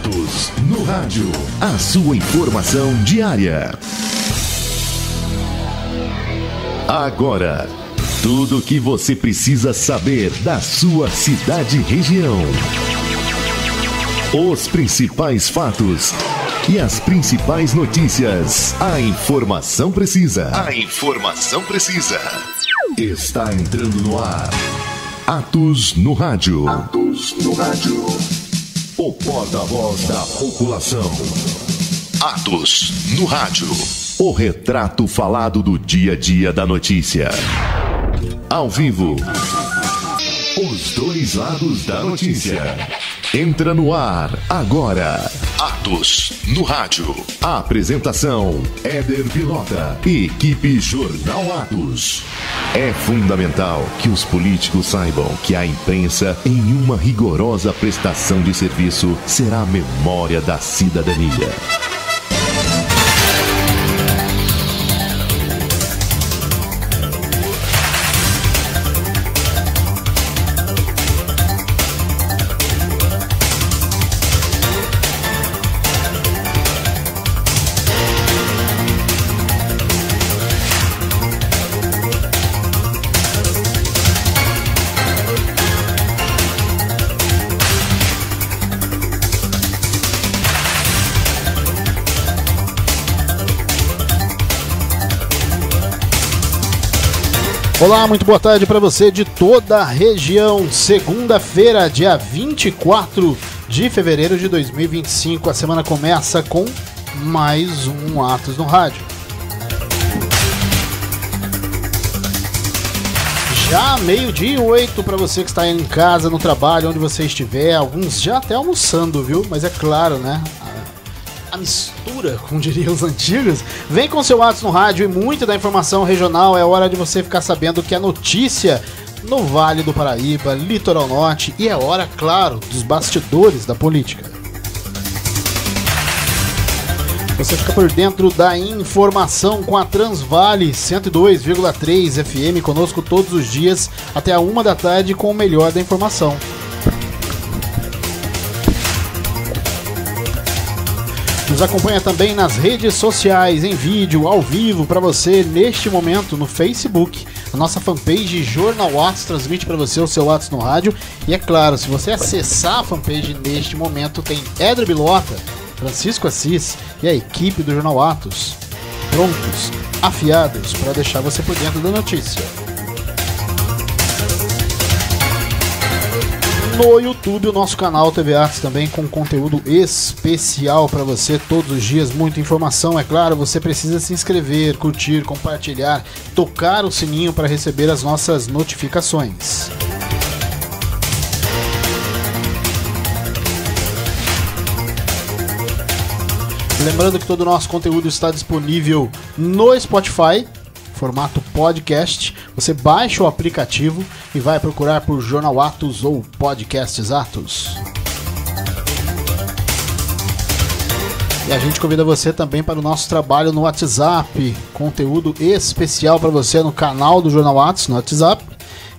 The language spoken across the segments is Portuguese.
Atos no Rádio. A sua informação diária. Agora, tudo o que você precisa saber da sua cidade e região. Os principais fatos e as principais notícias. A informação precisa. Está entrando no ar. Atos no Rádio. O porta-voz da população. Atos no Rádio. O retrato falado do dia a dia da notícia. Ao vivo. Os dois lados da notícia. Entra no ar agora. Atos no Rádio. A apresentação: Éder Vilota e equipe Jornal Atos. É fundamental que os políticos saibam que a imprensa, em uma rigorosa prestação de serviço, será a memória da cidadania. Olá, muito boa tarde para você de toda a região. Segunda-feira, dia 24 de fevereiro de 2025. A semana começa com mais um Atos no Rádio. Já meio-dia e 8 para você que está em casa, no trabalho, onde você estiver. Alguns já até almoçando, viu? Mas é claro, né? A mistura, como diriam os antigos. Vem com seu Atos no Rádio e muito da informação regional. É hora de você ficar sabendo que é notícia no Vale do Paraíba, Litoral Norte, e é hora, claro, dos bastidores da política. Você fica por dentro da informação com a Transvale 102,3 FM, conosco todos os dias até a 1 da tarde com o melhor da informação. Nos acompanha também nas redes sociais, em vídeo, ao vivo, para você, neste momento, no Facebook. A nossa fanpage Jornal Atos transmite para você o seu Atos no Rádio. E é claro, se você acessar a fanpage neste momento, tem Éder Vilota, Francisco Assis e a equipe do Jornal Atos prontos, afiados, para deixar você por dentro da notícia. No YouTube, o nosso canal TV Atos também com conteúdo especial para você todos os dias, muita informação, é claro. Você precisa se inscrever, curtir, compartilhar, tocar o sininho para receber as nossas notificações. Lembrando que todo o nosso conteúdo está disponível no Spotify, formato podcast. Você baixa o aplicativo e vai procurar por Jornal Atos ou Podcasts Atos. E a gente convida você também para o nosso trabalho no WhatsApp, conteúdo especial para você no canal do Jornal Atos no WhatsApp.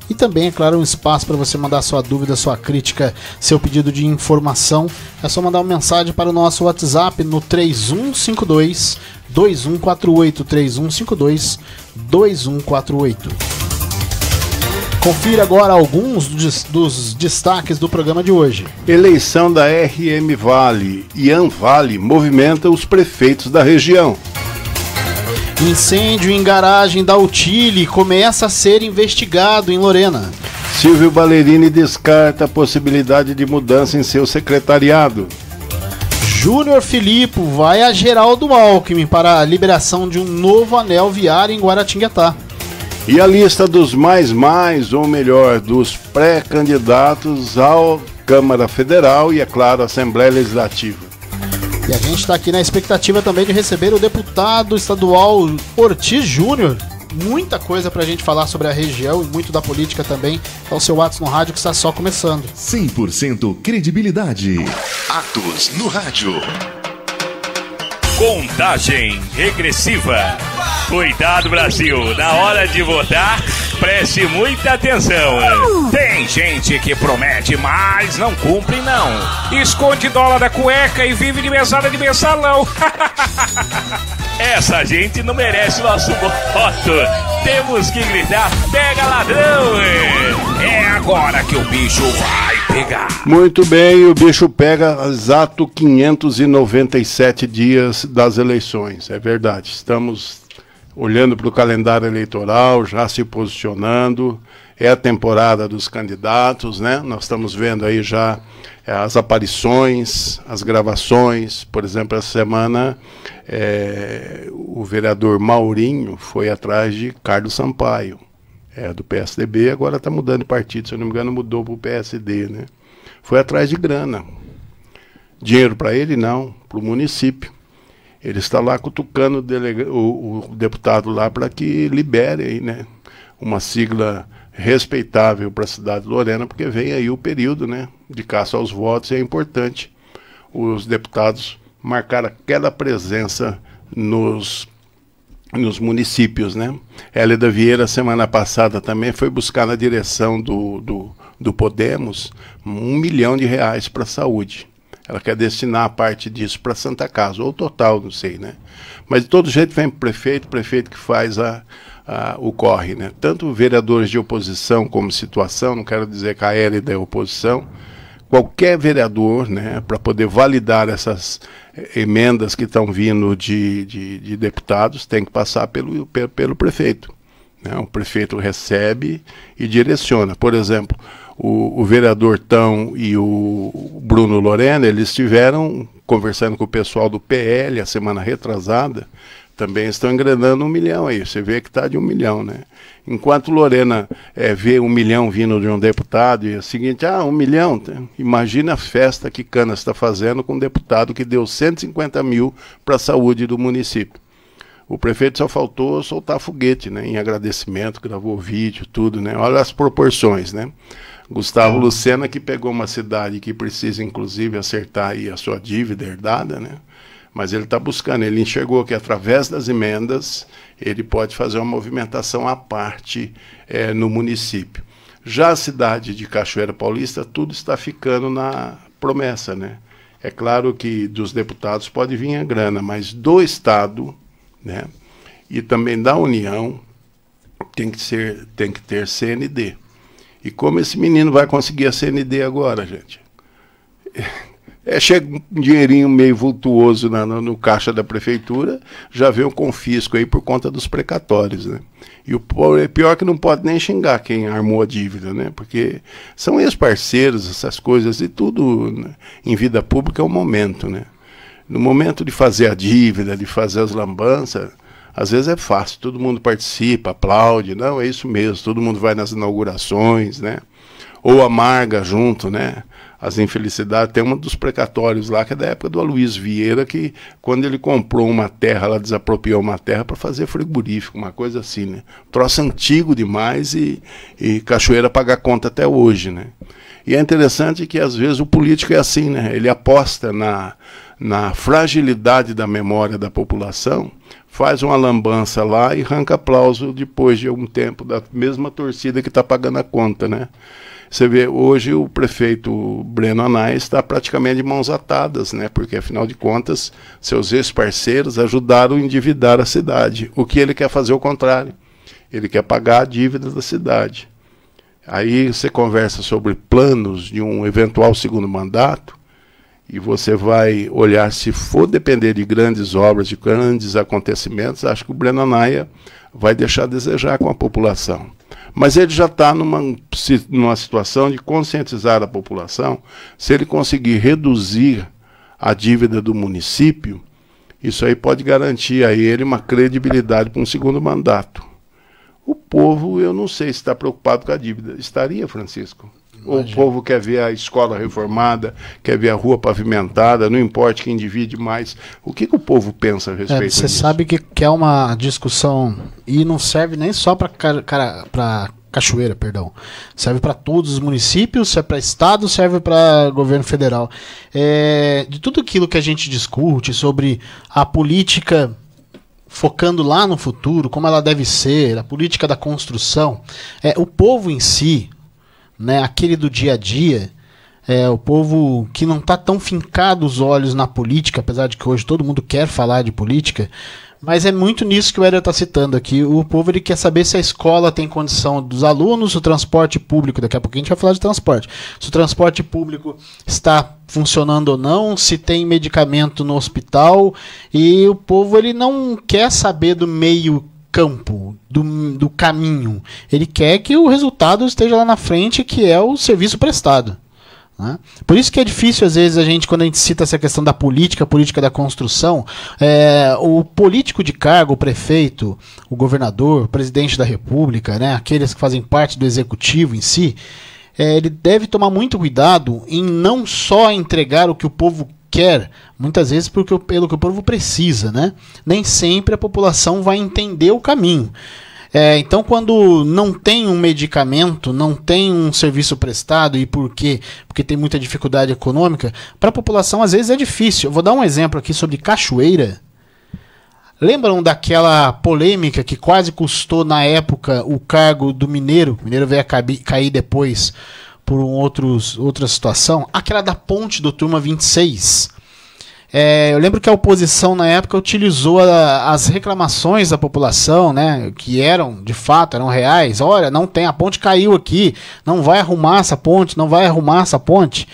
E também, é claro, um espaço para você mandar sua dúvida, sua crítica, seu pedido de informação. É só mandar uma mensagem para o nosso WhatsApp no 3152 2148, 3152 2148. Confira agora alguns dos destaques do programa de hoje. Eleição da RM Vale. Ian Vale movimenta os prefeitos da região. Incêndio em garagem da Utile começa a ser investigado em Lorena. Silvio Ballerini descarta a possibilidade de mudança em seu secretariado. Júnior Filippo vai a Geraldo Alckmin para a liberação de um novo anel viário em Guaratinguetá. E a lista dos ou melhor, dos pré-candidatos ao Câmara Federal e, é claro, Assembleia Legislativa. E a gente está aqui na expectativa também de receber o deputado estadual Ortiz Júnior. Muita coisa para a gente falar sobre a região e muito da política também. É o seu Atos no Rádio que está só começando. 100% credibilidade. Atos no Rádio. Contagem regressiva. Cuidado, Brasil, na hora de votar, preste muita atenção. Tem gente que promete, mas não cumpre não. Esconde dólar da cueca e vive de mesada de mensalão. Essa gente não merece nosso voto. Temos que gritar, pega ladrão. É agora que o bicho vai pegar. Muito bem, o bicho pega exato 597 dias das eleições, é verdade. Estamos olhando para o calendário eleitoral, já se posicionando, é a temporada dos candidatos, né? Nós estamos vendo aí já as aparições, as gravações. Por exemplo, essa semana o vereador Maurinho foi atrás de Carlos Sampaio, do PSDB, agora está mudando de partido, se eu não me engano mudou para o PSD, né? Foi atrás de grana. Dinheiro para ele não, para o município. Ele está lá cutucando o deputado lá para que libere aí, né, uma sigla respeitável para a cidade de Lorena, porque vem aí o período, né, de caça aos votos, e é importante os deputados marcar aquela presença nos municípios, né? Hélida Vieira, semana passada, também foi buscar na direção do Podemos R$1 milhão para a saúde. Ela quer destinar a parte disso para Santa Casa, ou o total, não sei, né? Mas de todo jeito vem prefeito que faz o corre, né? Tanto vereadores de oposição como situação, não quero dizer que a Hélida é oposição, qualquer vereador, né, para poder validar essas emendas que estão vindo de deputados, tem que passar pelo prefeito, né? O prefeito recebe e direciona. Por exemplo, o vereador Tão e o Bruno Lorena, eles estiveram conversando com o pessoal do PL a semana retrasada, também estão engrenando 1 milhão aí. Você vê que está de 1 milhão, né? Enquanto Lorena vê 1 milhão vindo de um deputado, e é o seguinte, 1 milhão, imagina a festa que Canas está fazendo com um deputado que deu 150 mil para a saúde do município. O prefeito só faltou soltar foguete, né, em agradecimento, gravou vídeo, tudo, né? Olha as proporções, né? Gustavo Lucena, que pegou uma cidade que precisa, inclusive, acertar aí a sua dívida herdada, né? Mas ele está buscando, ele enxergou que através das emendas ele pode fazer uma movimentação à parte no município. Já a cidade de Cachoeira Paulista, tudo está ficando na promessa, né? É claro que dos deputados pode vir a grana, mas do Estado, né, e também da União, tem que ter CND. E como esse menino vai conseguir a CND agora, gente? Chega um dinheirinho meio vultuoso no caixa da prefeitura, já vê um confisco aí por conta dos precatórios, né? E o pior que não pode nem xingar quem armou a dívida, né? Porque são ex-parceiros, essas coisas, e tudo, né, em vida pública é um momento, né? No momento de fazer a dívida, de fazer as lambanças, às vezes é fácil, todo mundo participa, aplaude, não, é isso mesmo, todo mundo vai nas inaugurações, né? Ou amarga junto, né? As infelicidades. Tem um dos precatórios lá, que é da época do Aloysio Vieira, que quando ele comprou uma terra, ela desapropriou uma terra para fazer frigorífico, uma coisa assim, né? Troço antigo demais e Cachoeira paga conta até hoje, né? E é interessante que às vezes o político é assim, né? Ele aposta na fragilidade da memória da população, faz uma lambança lá e arranca aplauso depois de algum tempo da mesma torcida que está pagando a conta, né? Você vê, hoje o prefeito Breno Anais está praticamente de mãos atadas, né? Porque, afinal de contas, seus ex-parceiros ajudaram a endividar a cidade. O que ele quer fazer é o contrário. Ele quer pagar a dívida da cidade. Aí você conversa sobre planos de um eventual segundo mandato, e você vai olhar, se for depender de grandes obras, de grandes acontecimentos, acho que o Breno Anais vai deixar a desejar com a população. Mas ele já está numa situação de conscientizar a população. Se ele conseguir reduzir a dívida do município, isso aí pode garantir a ele uma credibilidade para um segundo mandato. O povo, eu não sei se está preocupado com a dívida. Estaria, Francisco? Ou o povo quer ver a escola reformada, quer ver a rua pavimentada, não importa quem divide mais. O que o povo pensa a respeito disso? Você sabe que é uma discussão, e não serve nem só para Cachoeira, perdão. Serve para todos os municípios, serve para estado, serve para governo federal. De tudo aquilo que a gente discute sobre a política focando lá no futuro, como ela deve ser, a política da construção, o povo em si, né, aquele do dia a dia, o povo que não está tão fincado os olhos na política, apesar de que hoje todo mundo quer falar de política, mas é muito nisso que o Éder está citando aqui. O povo ele quer saber se a escola tem condição dos alunos, o transporte público, daqui a pouco a gente vai falar de transporte, se o transporte público está funcionando ou não, se tem medicamento no hospital, e o povo ele não quer saber do meio campo, do caminho. Ele quer que o resultado esteja lá na frente, que é o serviço prestado. Por isso que é difícil, às vezes, quando a gente cita essa questão da política, a política da construção, o político de cargo, o prefeito, o governador, o presidente da república, né, aqueles que fazem parte do executivo em si, ele deve tomar muito cuidado em não só entregar o que o povo quer, muitas vezes pelo que o povo precisa, né? Nem sempre a população vai entender o caminho. Então, quando não tem um medicamento, não tem um serviço prestado, e por quê? Porque tem muita dificuldade econômica, para a população às vezes é difícil. Eu vou dar um exemplo aqui sobre Cachoeira. Lembram daquela polêmica que quase custou na época o cargo do Mineiro? O Mineiro veio a cair depois por outra situação. Aquela da ponte do Turma 26. Eu lembro que a oposição na época utilizou as reclamações da população, né, que de fato eram reais. Olha, não tem, a ponte caiu aqui, não vai arrumar essa ponte, não vai arrumar essa ponte.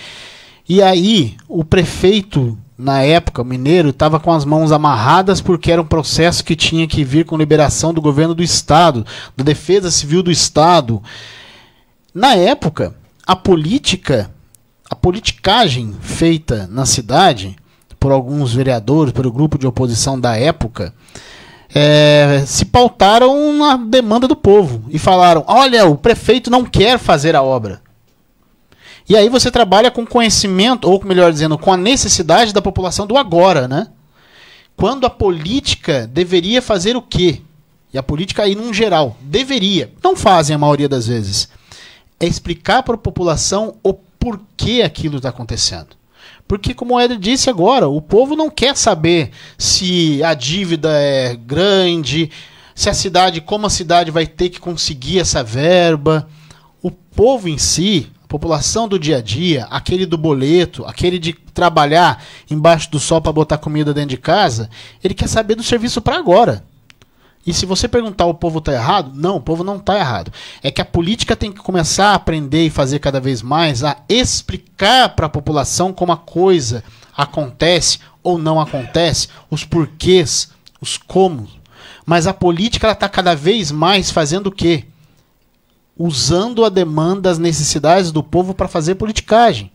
E aí o prefeito na época, Mineiro, estava com as mãos amarradas porque era um processo que tinha que vir com liberação do governo do estado, da Defesa Civil do Estado. Na época, a politicagem feita na cidade por alguns vereadores, pelo grupo de oposição da época, se pautaram na demanda do povo e falaram: olha, o prefeito não quer fazer a obra. E aí você trabalha com conhecimento, ou melhor dizendo, com a necessidade da população do agora, né? Quando a política deveria fazer o quê? E a política aí num geral, deveria, não fazem a maioria das vezes, é explicar para a população o porquê aquilo está acontecendo. Porque, como o Éder disse agora, o povo não quer saber se a dívida é grande, se como a cidade vai ter que conseguir essa verba. O povo em si, a população do dia a dia, aquele do boleto, aquele de trabalhar embaixo do sol para botar comida dentro de casa, ele quer saber do serviço para agora. E se você perguntar o povo está errado? Não, o povo não está errado. É que a política tem que começar a aprender e fazer cada vez mais a explicar para a população como a coisa acontece ou não acontece, os porquês, os como. Mas a política está cada vez mais fazendo o quê? Usando a demanda, as necessidades do povo para fazer politicagem.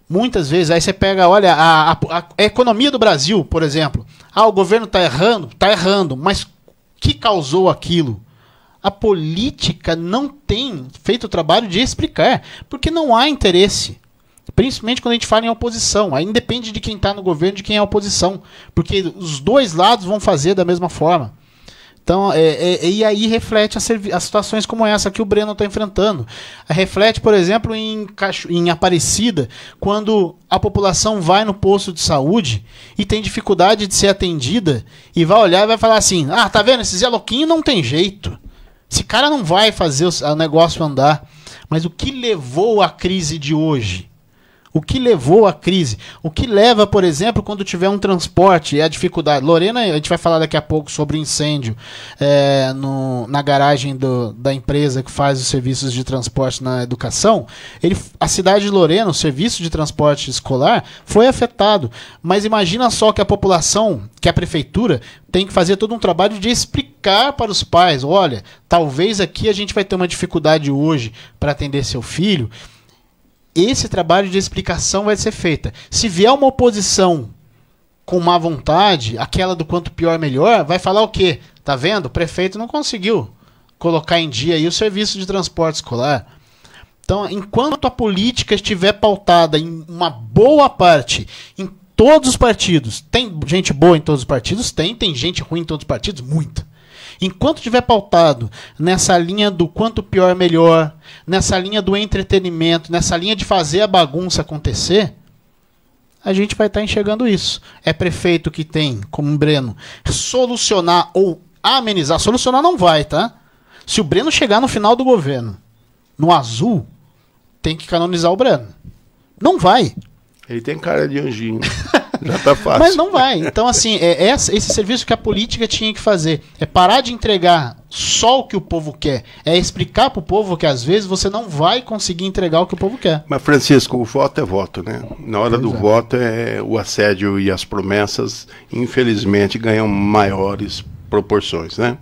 Muitas vezes, aí você pega, olha, a economia do Brasil, por exemplo. O governo está errando, mas que causou aquilo? A política não tem feito o trabalho de explicar, porque não há interesse. Principalmente quando a gente fala em oposição. Aí depende de quem está no governo, de quem é a oposição. Porque os dois lados vão fazer da mesma forma. Então, e aí reflete as situações como essa que o Breno está enfrentando. Reflete, por exemplo, em Aparecida, quando a população vai no posto de saúde e tem dificuldade de ser atendida e vai olhar e vai falar assim: tá vendo, esse Zé Louquinho não tem jeito. Esse cara não vai fazer o negócio andar. Mas o que levou à crise de hoje? O que levou à crise? O que leva, por exemplo, quando tiver um transporte e a dificuldade? Lorena, a gente vai falar daqui a pouco sobre incêndio na garagem da empresa que faz os serviços de transporte na educação. A cidade de Lorena, o serviço de transporte escolar, foi afetado. Mas imagina só que a população, que a prefeitura, tem que fazer todo um trabalho de explicar para os pais: olha, talvez aqui a gente vai ter uma dificuldade hoje para atender seu filho. Esse trabalho de explicação vai ser feita. Se vier uma oposição com má vontade, aquela do quanto pior melhor, vai falar o quê? Tá vendo? O prefeito não conseguiu colocar em dia aí o serviço de transporte escolar. Então, enquanto a política estiver pautada em uma boa parte, em todos os partidos, tem gente boa em todos os partidos? Tem gente ruim em todos os partidos? Muita. Enquanto estiver pautado nessa linha do quanto pior melhor, nessa linha do entretenimento, nessa linha de fazer a bagunça acontecer, a gente vai estar enxergando isso. É prefeito que tem, como o Breno, solucionar ou amenizar. Solucionar não vai, tá? Se o Breno chegar no final do governo no azul, tem que canonizar o Breno. Não vai. Ele tem cara de anjinho. Já tá fácil. Mas não vai. Então, assim, esse serviço que a política tinha que fazer. É parar de entregar só o que o povo quer. É explicar pro povo que, às vezes, você não vai conseguir entregar o que o povo quer. Mas, Francisco, o voto é voto, né? Na hora do voto, o assédio e as promessas, infelizmente, ganham maiores proporções, né?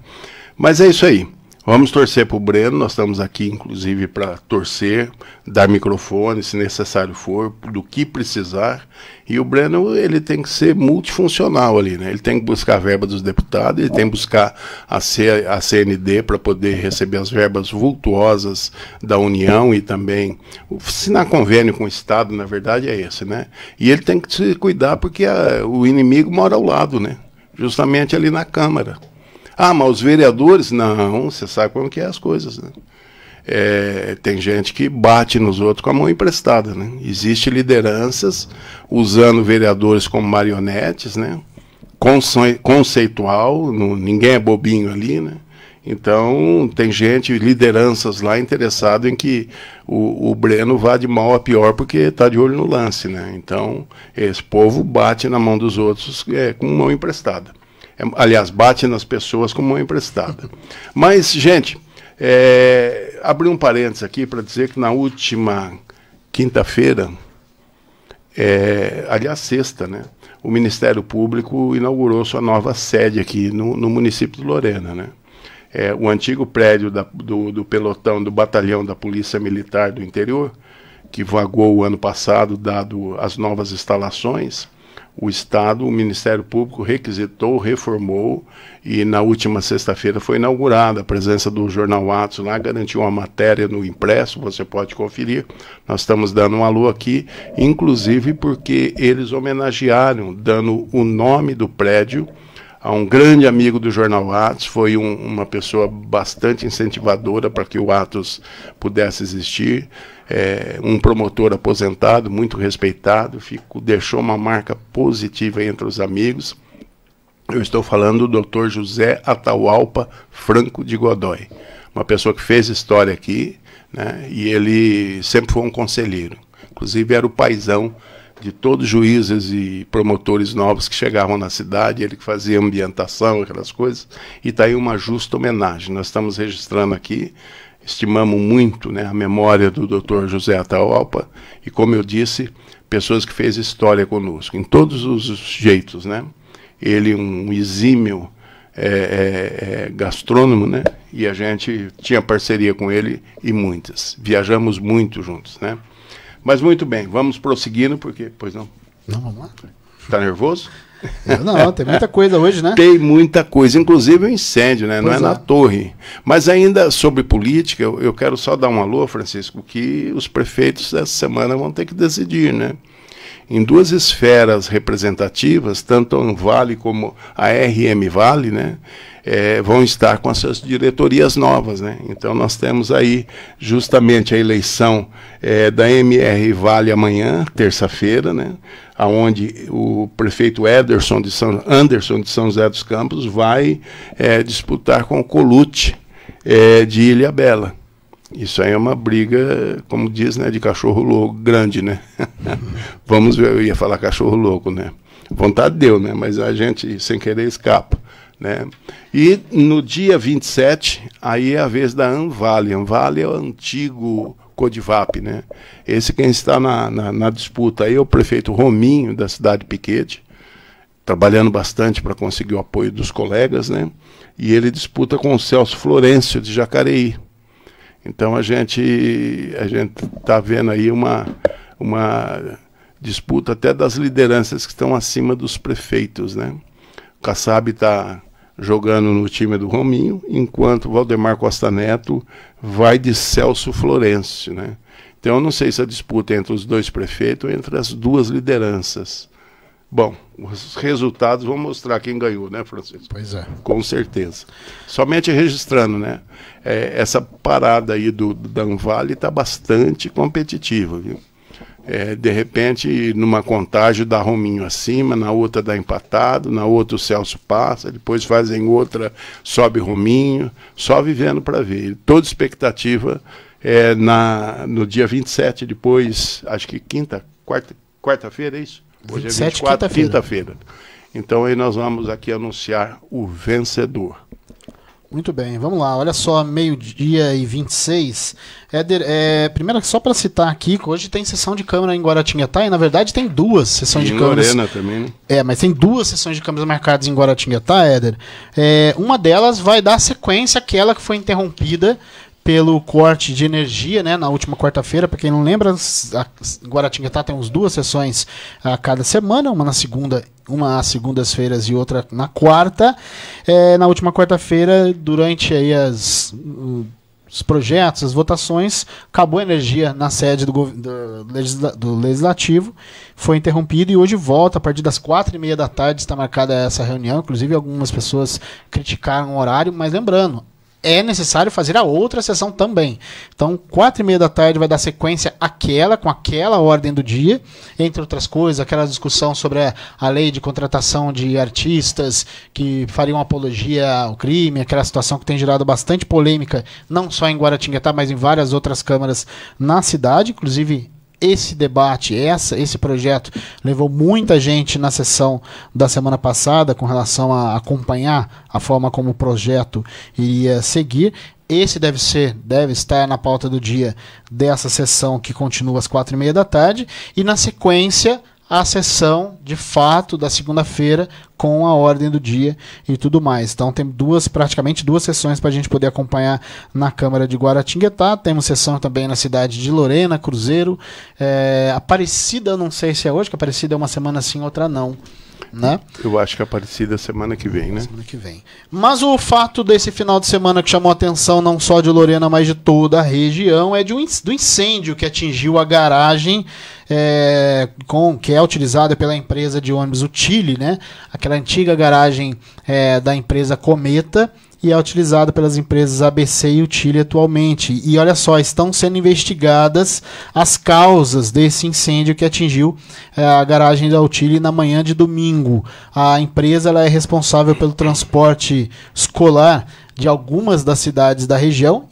Mas é isso aí. Vamos torcer para o Breno, nós estamos aqui, inclusive, para torcer, dar microfone, se necessário for, do que precisar. E o Breno, ele tem que ser multifuncional ali, né? Ele tem que buscar a verba dos deputados, ele tem que buscar a CND para poder receber as verbas vultuosas da União e também assinar convênio com o Estado, na verdade, é esse, né? E ele tem que se cuidar porque o inimigo mora ao lado, né? Justamente ali na Câmara. Ah, mas os vereadores, não, você sabe como que é as coisas, né? Tem gente que bate nos outros com a mão emprestada, né? Existem lideranças usando vereadores como marionetes, né? Conceitual, ninguém é bobinho ali, né? Então, tem gente, lideranças lá interessado em que o Breno vá de mal a pior porque está de olho no lance, né? Então, esse povo bate na mão dos outros com mão emprestada. Aliás, bate nas pessoas com mão emprestada. Mas, gente, abri um parênteses aqui para dizer que na última quinta-feira, aliás, sexta, né, o Ministério Público inaugurou sua nova sede aqui no município de Lorena, né? O antigo prédio do pelotão do batalhão da Polícia Militar do Interior, que vagou o ano passado, dado as novas instalações. O Estado, o Ministério Público requisitou, reformou e na última sexta-feira foi inaugurada. A presença do Jornal Atos lá garantiu uma matéria no impresso, você pode conferir. Nós estamos dando um alô aqui, inclusive porque eles homenagearam, dando o nome do prédio a um grande amigo do Jornal Atos, foi uma pessoa bastante incentivadora para que o Atos pudesse existir. Um promotor aposentado, muito respeitado, deixou uma marca positiva entre os amigos. Eu estou falando do Dr. José Atahualpa Franco de Godoy, uma pessoa que fez história aqui, né, e ele sempre foi um conselheiro. Inclusive era o paizão de todos os juízes e promotores novos que chegavam na cidade, ele que fazia ambientação, aquelas coisas, e está aí uma justa homenagem. Nós estamos registrando aqui. Estimamos muito, né, a memória do Dr. José Atahualpa e, como eu disse, pessoas que fez história conosco, em todos os jeitos, né? Ele um exímio gastrônomo, né? E a gente tinha parceria com ele e muitas. Viajamos muito juntos, né? Mas muito bem, vamos prosseguindo, porque... Pois não? Não, vamos lá. Tá nervoso? Não, tem muita coisa hoje, né? Tem muita coisa, inclusive o incêndio, né? Não é na torre. Mas ainda sobre política, eu quero só dar um alô, Francisco, que os prefeitos dessa semana vão ter que decidir, né? Em duas esferas representativas, tanto a Anvale como a RM Vale, né? Vão estar com as suas diretorias novas, né? Então nós temos aí justamente a eleição da MR Vale amanhã, terça-feira, né? Aonde o prefeito Anderson de São José dos Campos vai disputar com o Colucci de Ilhabela. Isso aí é uma briga, como diz, né, de cachorro louco grande, né? Vamos ver, eu ia falar cachorro louco, né? Vontade deu, né? Mas a gente, sem querer, escapa, né? E no dia 27, aí é a vez da Anvale. Anvale é o antigo Codivap, né? Esse quem está na disputa aí é o prefeito Rominho, da cidade de Piquete, trabalhando bastante para conseguir o apoio dos colegas, né? E ele disputa com o Celso Florencio, de Jacareí. Então a gente está vendo aí uma disputa até das lideranças que estão acima dos prefeitos, né? O Kassab está jogando no time do Rominho, enquanto o Valdemar Costa Neto vai de Celso Florencio, né? Então eu não sei se a disputa é entre os dois prefeitos ou entre as duas lideranças. Bom, os resultados vão mostrar quem ganhou, né, Francisco? Pois é. Com certeza. Somente registrando, né? Essa parada aí da Anvale está bastante competitiva, viu? De repente, numa contagem dá Rominho acima, na outra dá empatado, na outra o Celso passa, depois fazem outra, sobe Rominho, só vivendo para ver. Toda expectativa no dia 27, depois, acho que quarta-feira, é isso? Hoje 27, é 24, quinta-feira. Então aí nós vamos aqui anunciar o vencedor. Muito bem, vamos lá. Olha só, meio-dia e 26. Éder, primeiro, só para citar aqui, hoje tem sessão de câmara em Guaratinguetá e, na verdade, tem duas sessões de câmaras. Lorena também, né? Mas tem duas sessões de câmaras marcadas em Guaratinguetá, Éder. Uma delas vai dar sequência àquela que foi interrompida pelo corte de energia, né, na última quarta-feira. Para quem não lembra, Guaratinguetá tem duas sessões a cada semana, uma às segundas-feiras e outra na quarta. Na última quarta-feira, durante aí os projetos, as votações, acabou a energia na sede do Legislativo, foi interrompido e hoje volta a partir das 4h30 da tarde, está marcada essa reunião. Inclusive algumas pessoas criticaram o horário, mas lembrando, é necessário fazer a outra sessão também. Então, 4h30 da tarde vai dar sequência com aquela ordem do dia, entre outras coisas, aquela discussão sobre a lei de contratação de artistas que fariam apologia ao crime, aquela situação que tem gerado bastante polêmica, não só em Guaratinguetá, mas em várias outras câmaras na cidade. Inclusive, esse debate, esse projeto levou muita gente na sessão da semana passada com relação a acompanhar a forma como o projeto iria seguir. Esse deve estar na pauta do dia dessa sessão que continua às 4h30 da tarde e na sequência a sessão de fato da segunda-feira com a ordem do dia e tudo mais. Então tem praticamente duas sessões para a gente poder acompanhar na Câmara de Guaratinguetá. Temos sessão também na cidade de Lorena, Cruzeiro, Aparecida, não sei se é hoje, que Aparecida é uma semana sim, outra não, né? Eu acho que a Aparecida é semana que vem, né? Semana que vem. Mas o fato desse final de semana que chamou a atenção não só de Lorena, mas de toda a região, é do incêndio que atingiu a garagem que é utilizada pela empresa de ônibus Utile, né? Aquela antiga garagem da empresa Cometa, e é utilizado pelas empresas ABC e Utile atualmente. E olha só, estão sendo investigadas as causas desse incêndio que atingiu a garagem da Utile na manhã de domingo. A empresa ela é responsável pelo transporte escolar de algumas das cidades da região,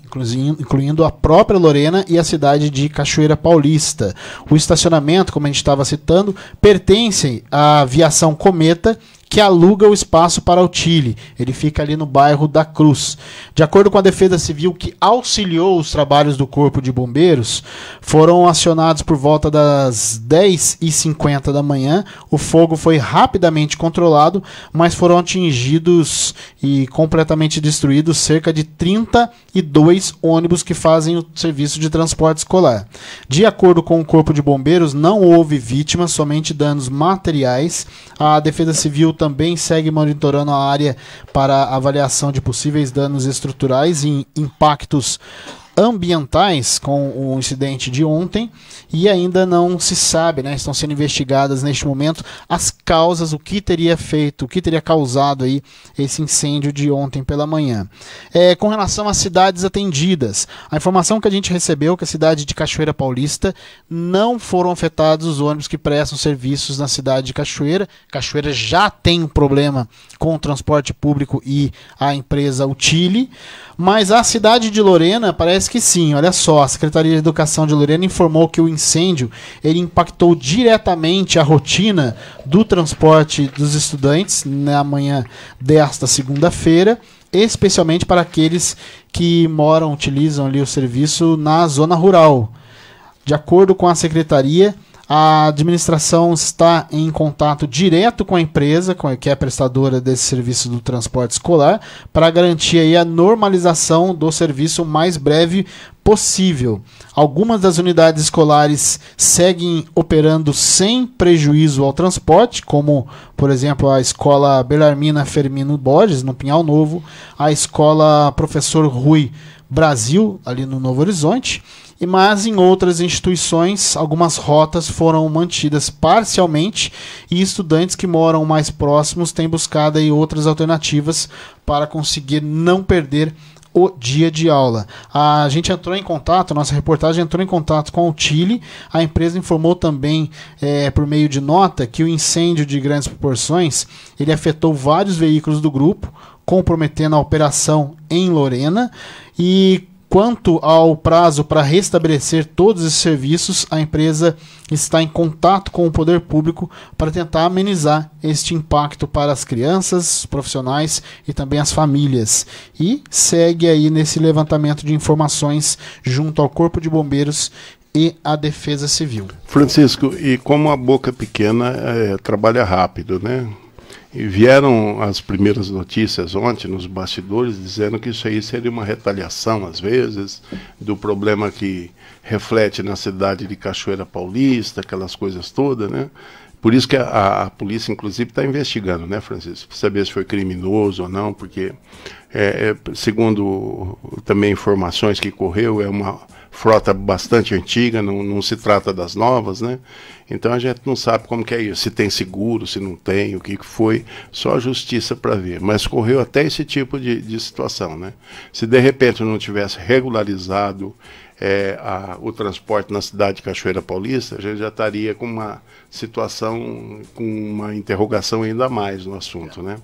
incluindo a própria Lorena e a cidade de Cachoeira Paulista. O estacionamento, como a gente estava citando, pertence à Aviação Cometa, que aluga o espaço para o Utile. Ele fica ali no bairro da Cruz. De acordo com a Defesa Civil, que auxiliou os trabalhos do Corpo de Bombeiros, foram acionados por volta das 10h50 da manhã. O fogo foi rapidamente controlado, mas foram atingidos e completamente destruídos cerca de 32 ônibus que fazem o serviço de transporte escolar. De acordo com o Corpo de Bombeiros, não houve vítimas, somente danos materiais. A Defesa Civil também segue monitorando a área para avaliação de possíveis danos estruturais e impactos ambientais com o incidente de ontem, e ainda não se sabe, né? Estão sendo investigadas neste momento as causas, o que teria causado aí esse incêndio de ontem pela manhã. Com relação às cidades atendidas, a informação que a gente recebeu é que a cidade de Cachoeira Paulista não foram afetados os ônibus que prestam serviços na cidade de Cachoeira. Cachoeira já tem um problema com o transporte público e a empresa Utile, mas a cidade de Lorena parece que sim. Olha só, a Secretaria de Educação de Lorena informou que o incêndio ele impactou diretamente a rotina do transporte dos estudantes na manhã desta segunda-feira, especialmente para aqueles que utilizam ali o serviço na zona rural. De acordo com a Secretaria, a administração está em contato direto com a empresa, que é a prestadora desse serviço do transporte escolar, para garantir aí a normalização do serviço o mais breve possível. Algumas das unidades escolares seguem operando sem prejuízo ao transporte, como, por exemplo, a Escola Belarmina Fermino Borges, no Pinhal Novo, a Escola Professor Rui Brasil, ali no Novo Horizonte, mas em outras instituições algumas rotas foram mantidas parcialmente e estudantes que moram mais próximos têm buscado aí outras alternativas para conseguir não perder o dia de aula. A gente entrou em contato, nossa reportagem entrou em contato com o Utile. A empresa informou também, por meio de nota, que o incêndio de grandes proporções ele afetou vários veículos do grupo, comprometendo a operação em Lorena. E quanto ao prazo para restabelecer todos esses serviços, a empresa está em contato com o poder público para tentar amenizar este impacto para as crianças, profissionais e também as famílias. E segue aí nesse levantamento de informações junto ao Corpo de Bombeiros e à Defesa Civil. Francisco, e como a boca pequena trabalha rápido, né? E vieram as primeiras notícias ontem nos bastidores dizendo que isso aí seria uma retaliação, às vezes, do problema que reflete na cidade de Cachoeira Paulista, aquelas coisas todas, né? Por isso que a polícia, inclusive, está investigando, né, Francisco? Para saber se foi criminoso ou não, porque, segundo também informações que correu, é uma frota bastante antiga, não se trata das novas, né? Então a gente não sabe como que é isso, se tem seguro, se não tem, o que foi, só a justiça para ver. Mas correu até esse tipo de situação, né? Se de repente não tivesse regularizado o transporte na cidade de Cachoeira Paulista, a gente já estaria com uma situação, com uma interrogação ainda mais no assunto, né?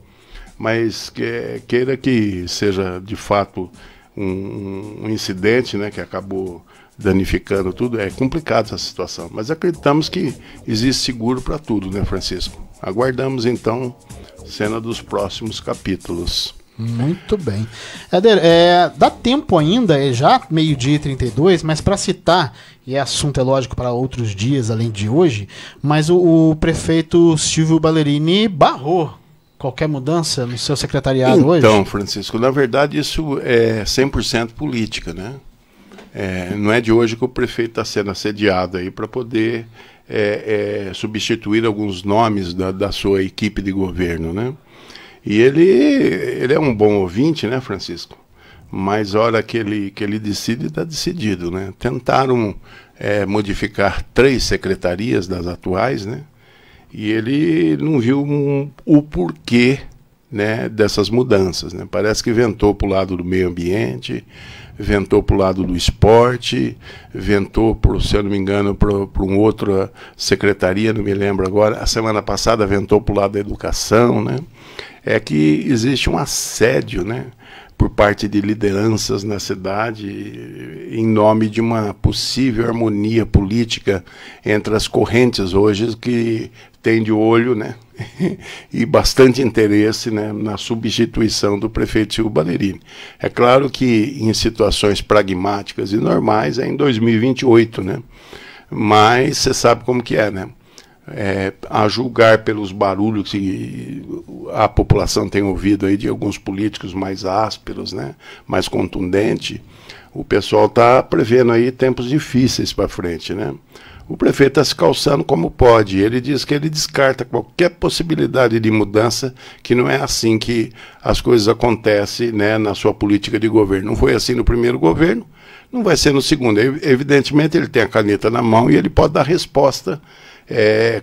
Mas queira que seja de fato um incidente, né, que acabou danificando tudo, é complicado essa situação, mas acreditamos que existe seguro para tudo, né, Francisco? Aguardamos então cena dos próximos capítulos. Muito bem. Éder, dá tempo ainda, é já 12h32, mas para citar, e assunto é lógico para outros dias além de hoje, mas o prefeito Silvio Ballerini barrou qualquer mudança no seu secretariado hoje? Então, Francisco, na verdade isso é 100% política, né? Não é de hoje que o prefeito está sendo assediado aí para poder substituir alguns nomes da sua equipe de governo, né? E ele é um bom ouvinte, né, Francisco? Mas a hora que ele decide, está decidido, né? Tentaram modificar 3 secretarias das atuais, né? E ele não viu o porquê, né, dessas mudanças, né? Parece que ventou para o lado do meio ambiente, ventou para o lado do esporte, ventou, se eu não me engano, para uma outra secretaria, não me lembro agora. A semana passada ventou para o lado da educação, né? É que existe um assédio, né, por parte de lideranças na cidade em nome de uma possível harmonia política entre as correntes hoje que tem de olho, né, e bastante interesse, né, na substituição do prefeito Silvio Ballerini. É claro que em situações pragmáticas e normais é em 2028, né, mas você sabe como que é, né? A julgar pelos barulhos que a população tem ouvido aí de alguns políticos mais ásperos, né, mais contundentes, o pessoal está prevendo aí tempos difíceis para frente, né? O prefeito está se calçando como pode. Ele diz que ele descarta qualquer possibilidade de mudança, que não é assim que as coisas acontecem, né, na sua política de governo. Não foi assim no primeiro governo, não vai ser no segundo. Evidentemente ele tem a caneta na mão e ele pode dar resposta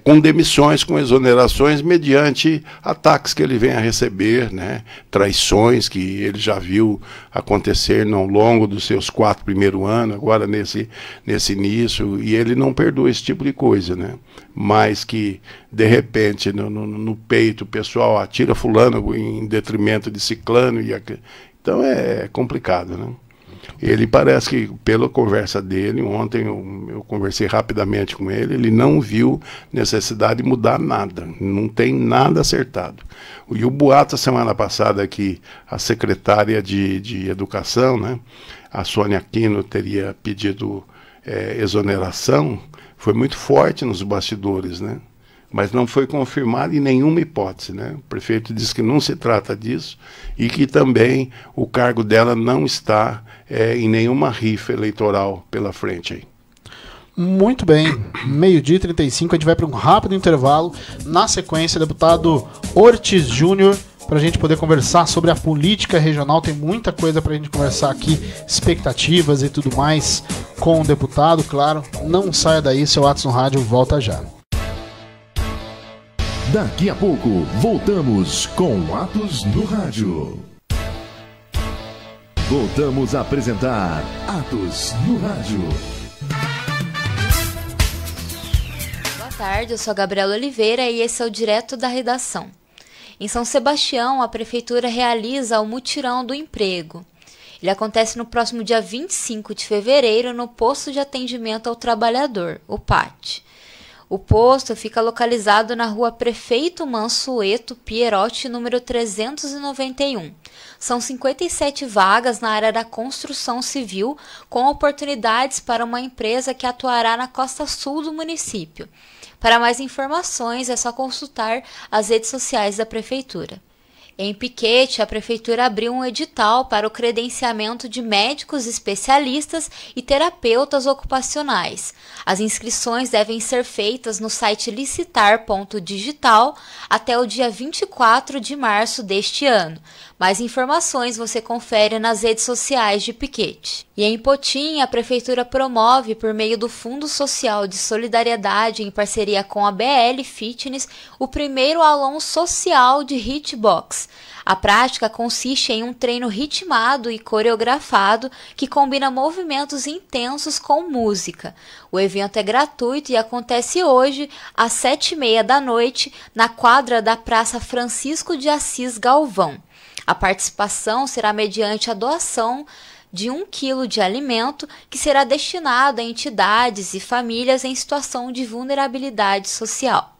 com demissões, com exonerações, mediante ataques que ele vem a receber, né, traições que ele já viu acontecer ao longo dos seus 4 primeiros anos, agora nesse início, e ele não perdoa esse tipo de coisa, né? Mas que, de repente, no peito, o pessoal atira fulano em detrimento de ciclano, então é complicado, né? Ele parece que, pela conversa dele, ontem eu conversei rapidamente com ele não viu necessidade de mudar nada, não tem nada acertado. E o boato, a semana passada, que a secretária de Educação, né, a Sônia Aquino, teria pedido exoneração, foi muito forte nos bastidores, né? Mas não foi confirmado em nenhuma hipótese, né? O prefeito disse que não se trata disso e que também o cargo dela não está em nenhuma rifa eleitoral pela frente aí. Muito bem, 12h35, a gente vai para um rápido intervalo. Na sequência, deputado Ortiz Júnior, para a gente poder conversar sobre a política regional. Tem muita coisa para a gente conversar aqui, expectativas e tudo mais com o deputado, claro. Não saia daí, seu Atos no Rádio volta já. Daqui a pouco, voltamos com Atos no Rádio. Voltamos a apresentar Atos no Rádio. Boa tarde, eu sou a Gabriela Oliveira e esse é o Direto da Redação. Em São Sebastião, a Prefeitura realiza o Mutirão do Emprego. Ele acontece no próximo dia 25 de fevereiro no Posto de Atendimento ao Trabalhador, o PAT. O posto fica localizado na rua Prefeito Mansueto Pierotti, número 391. São 57 vagas na área da construção civil, com oportunidades para uma empresa que atuará na costa sul do município. Para mais informações, é só consultar as redes sociais da Prefeitura. Em Piquete, a Prefeitura abriu um edital para o credenciamento de médicos especialistas e terapeutas ocupacionais. As inscrições devem ser feitas no site licitar.digital até o dia 24 de março deste ano. Mais informações você confere nas redes sociais de Piquete. E em Potim, a Prefeitura promove, por meio do Fundo Social de Solidariedade, em parceria com a BL Fitness, o primeiro aulão social de Hitbox. A prática consiste em um treino ritmado e coreografado que combina movimentos intensos com música. O evento é gratuito e acontece hoje, às 7h30 da noite, na quadra da Praça Francisco de Assis Galvão. A participação será mediante a doação de 1 quilo de alimento que será destinado a entidades e famílias em situação de vulnerabilidade social.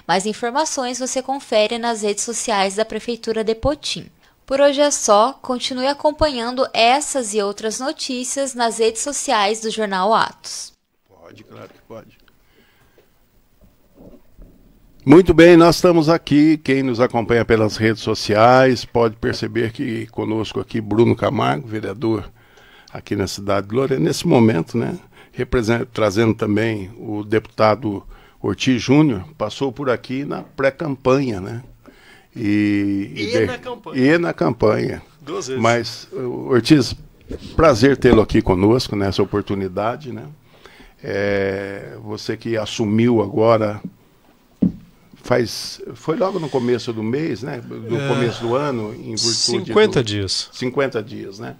Mais informações você confere nas redes sociais da Prefeitura de Potim. Por hoje é só, continue acompanhando essas e outras notícias nas redes sociais do Jornal Atos. Pode, claro que pode. Muito bem, nós estamos aqui, quem nos acompanha pelas redes sociais pode perceber que conosco aqui Bruno Camargo, vereador aqui na cidade de Lorena, nesse momento, né, trazendo também o deputado Ortiz Júnior, passou por aqui na pré-campanha, né? E na campanha. 2 vezes. Mas, Ortiz, prazer tê-lo aqui conosco nessa oportunidade, né? Você que assumiu agora, foi logo no começo do mês, né? No começo do ano, em virtude 50 dias. 50 dias, né?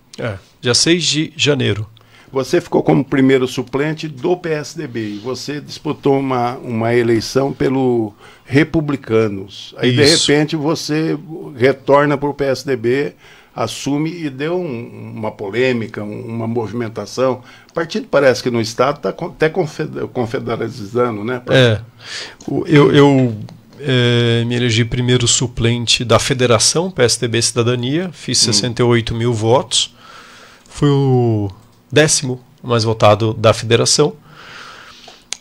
Dia 6 de janeiro. Você ficou como primeiro suplente do PSDB e você disputou uma eleição pelo Republicanos. Aí, de repente, você retorna para o PSDB, assume e deu uma polêmica, uma movimentação. O partido parece que no Estado está até confederalizando, né? Eu me elegi primeiro suplente da Federação PSDB Cidadania, fiz 68 mil votos. Fui o 10º mais votado da federação.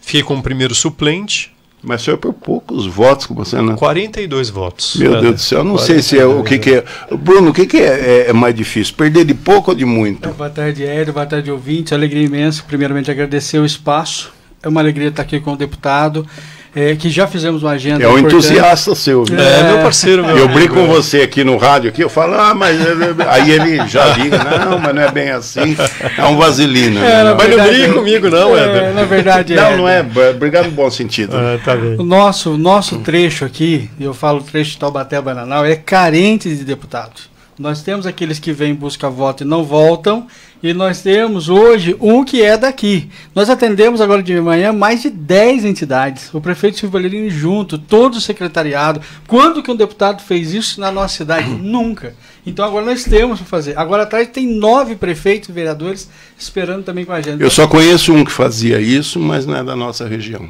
Fiquei como primeiro suplente. Mas foi por poucos votos que você, né? 42 votos. Meu Deus do céu, eu não sei se é o que é. Bruno, o que é mais difícil? Perder de pouco ou de muito? Boa tarde, Hélio. Boa tarde, ouvintes. Alegria imensa. Primeiramente, agradecer o espaço. É uma alegria estar aqui com o deputado. Que já fizemos uma agenda. É um entusiasta seu. Meu parceiro. Eu brinco com você aqui no rádio, aqui, eu falo, mas... Aí ele já liga, não, mas não é bem assim, é um vaselina. Mas não briga comigo, não, Éder. Na verdade, não é, obrigado no bom sentido. Tá bem. O nosso trecho aqui, eu falo trecho de Taubaté-Bananal, é carente de deputados. Nós temos aqueles que vêm buscar voto e não voltam, e nós temos hoje um que é daqui. Nós atendemos agora de manhã mais de 10 entidades, o prefeito Silvio Valerino junto, todo o secretariado. Quando que um deputado fez isso na nossa cidade? Nunca. Então agora nós temos para fazer. Agora atrás tem 9 prefeitos e vereadores esperando também com a agenda. Eu só conheço um que fazia isso, mas não é da nossa região.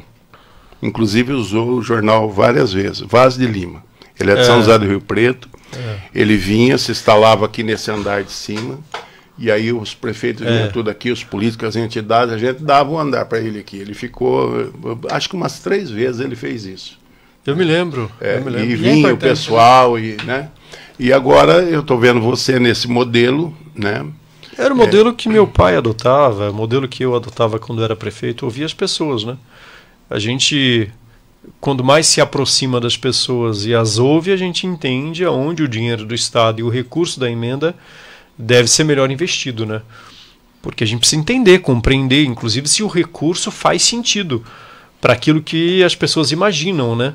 Inclusive usou o jornal várias vezes, Vaz de Lima. Ele é de São José do Rio Preto. Ele vinha, se instalava aqui nesse andar de cima, e aí os prefeitos vinham tudo aqui, os políticos, as entidades, a gente dava um andar para ele aqui. Ele ficou, acho que umas 3 vezes ele fez isso. Eu me lembro. E vinha o pessoal, né? E agora eu estou vendo você nesse modelo, né? Era o modelo que meu pai adotava, o modelo que eu adotava quando era prefeito, ouvia as pessoas, né? A gente... Quando mais se aproxima das pessoas e as ouve, a gente entende aonde o dinheiro do Estado e o recurso da emenda deve ser melhor investido, né? Porque a gente precisa entender, compreender, inclusive se o recurso faz sentido para aquilo que as pessoas imaginam, né?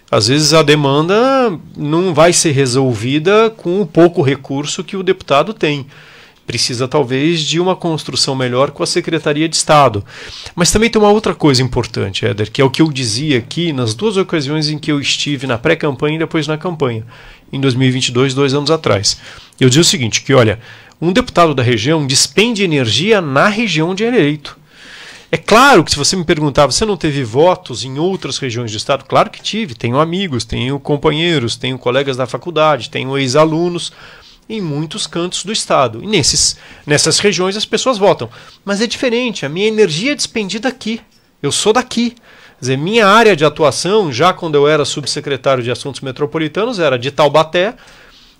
Às vezes a demanda não vai ser resolvida com o pouco recurso que o deputado tem. Precisa talvez de uma construção melhor com a Secretaria de Estado. Mas também tem uma outra coisa importante, Éder, que é o que eu dizia aqui nas 2 ocasiões em que eu estive na pré-campanha e depois na campanha, em 2022, 2 anos atrás. Eu dizia o seguinte, que olha, um deputado da região despende energia na região onde ele é eleito. É claro que se você me perguntar, você não teve votos em outras regiões do estado? Claro que tive, tenho amigos, tenho companheiros, tenho colegas da faculdade, tenho ex-alunos em muitos cantos do estado. E nessas regiões as pessoas votam. Mas é diferente, a minha energia é despendida aqui. Eu sou daqui. Quer dizer, minha área de atuação, já quando eu era subsecretário de Assuntos Metropolitanos, era de Taubaté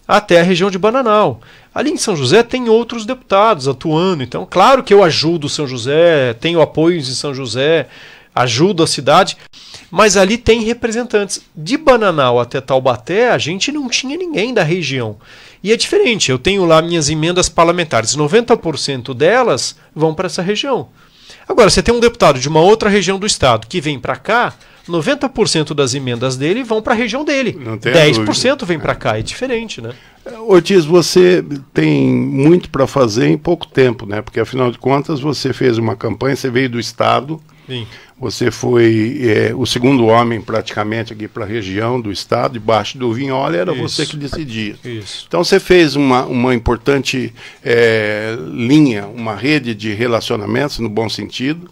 até a região de Bananal. Ali em São José tem outros deputados atuando. Então, claro que eu ajudo São José, tenho apoios em São José, ajudo a cidade, mas ali tem representantes. De Bananal até Taubaté, a gente não tinha ninguém da região. E é diferente, eu tenho lá minhas emendas parlamentares, 90% delas vão para essa região. Agora, você tem um deputado de uma outra região do estado que vem para cá, 90% das emendas dele vão para a região dele. 10% vem para cá, é diferente, né? Ortiz, você tem muito para fazer em pouco tempo, né? Porque afinal de contas você fez uma campanha, você veio do estado. Sim. Você foi o segundo homem praticamente aqui para a região do estado, debaixo do Vignoli, era você que decidia. Isso. Então você fez uma importante linha, uma rede de relacionamentos, no bom sentido,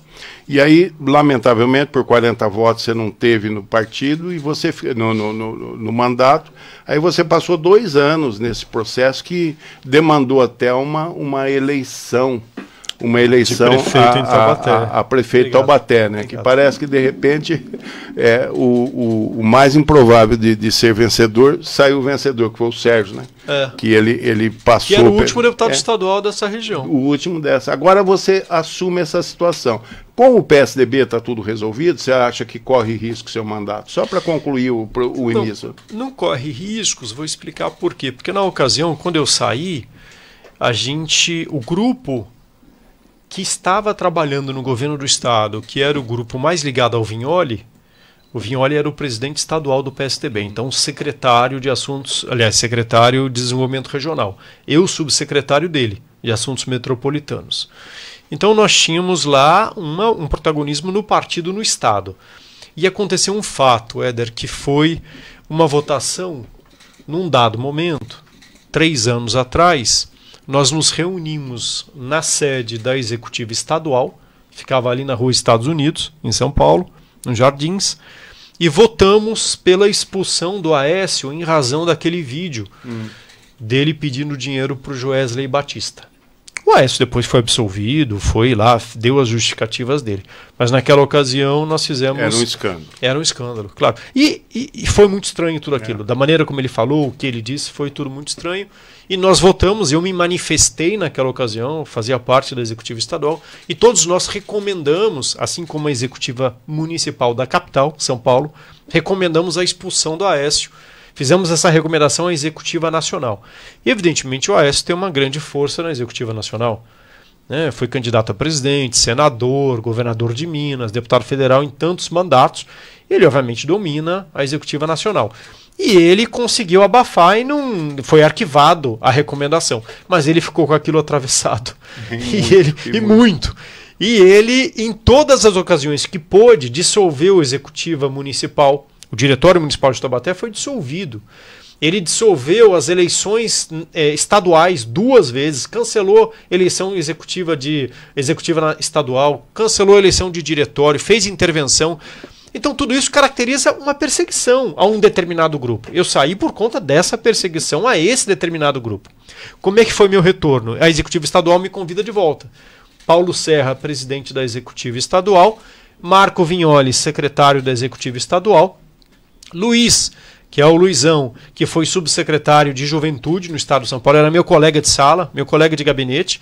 e aí, lamentavelmente, por 40 votos você não teve no partido, e você no mandato, aí você passou 2 anos nesse processo que demandou até uma eleição. Uma eleição a prefeito de Taubaté, né? Que parece que de repente o mais improvável de ser vencedor saiu vencedor, que foi o Sérgio, né? Que ele passou. Que era o último deputado estadual dessa região. O último dessa. Agora você assume essa situação. Com o PSDB está tudo resolvido? Você acha que corre risco seu mandato? Só para concluir o início. Não corre riscos, vou explicar por quê. Porque na ocasião, quando eu saí, o grupo que estava trabalhando no governo do estado, que era o grupo mais ligado ao Vignoli, o Vignoli era o presidente estadual do PSDB, então secretário de assuntos, aliás, secretário de desenvolvimento regional. Eu, subsecretário dele, de assuntos metropolitanos. Então nós tínhamos lá um protagonismo no partido no estado. E aconteceu um fato, Éder, que foi uma votação num dado momento, 3 anos atrás. Nós nos reunimos na sede da Executiva Estadual, ficava ali na Rua Estados Unidos, em São Paulo, nos Jardins, e votamos pela expulsão do Aécio em razão daquele vídeo dele pedindo dinheiro para o Joesley Batista. O Aécio depois foi absolvido, foi lá, deu as justificativas dele. Mas naquela ocasião nós fizemos... Era um escândalo. Era um escândalo, claro. E foi muito estranho tudo aquilo. Da maneira como ele falou, o que ele disse, foi tudo muito estranho. E nós votamos, eu me manifestei naquela ocasião, fazia parte da Executiva Estadual, e todos nós recomendamos, assim como a Executiva Municipal da capital, São Paulo, recomendamos a expulsão do Aécio. Fizemos essa recomendação à Executiva Nacional. E, evidentemente, o Aécio tem uma grande força na Executiva Nacional. Foi candidato a presidente, senador, governador de Minas, deputado federal em tantos mandatos. Ele, obviamente, domina a Executiva Nacional. E ele conseguiu abafar e não foi arquivado a recomendação. Mas ele ficou com aquilo atravessado. Muito. E ele, em todas as ocasiões que pôde, dissolveu a Executiva Municipal. O Diretório Municipal de Taubaté foi dissolvido. Ele dissolveu as eleições estaduais 2 vezes, cancelou a eleição executiva estadual, cancelou a eleição de diretório, fez intervenção. Então tudo isso caracteriza uma perseguição a um determinado grupo. Eu saí por conta dessa perseguição a esse determinado grupo. Como é que foi meu retorno? A Executiva Estadual me convida de volta. Paulo Serra, presidente da Executiva Estadual, Marco Vignoli, secretário da Executiva Estadual, Luiz, que é o Luizão, que foi subsecretário de Juventude no estado de São Paulo, era meu colega de sala, meu colega de gabinete.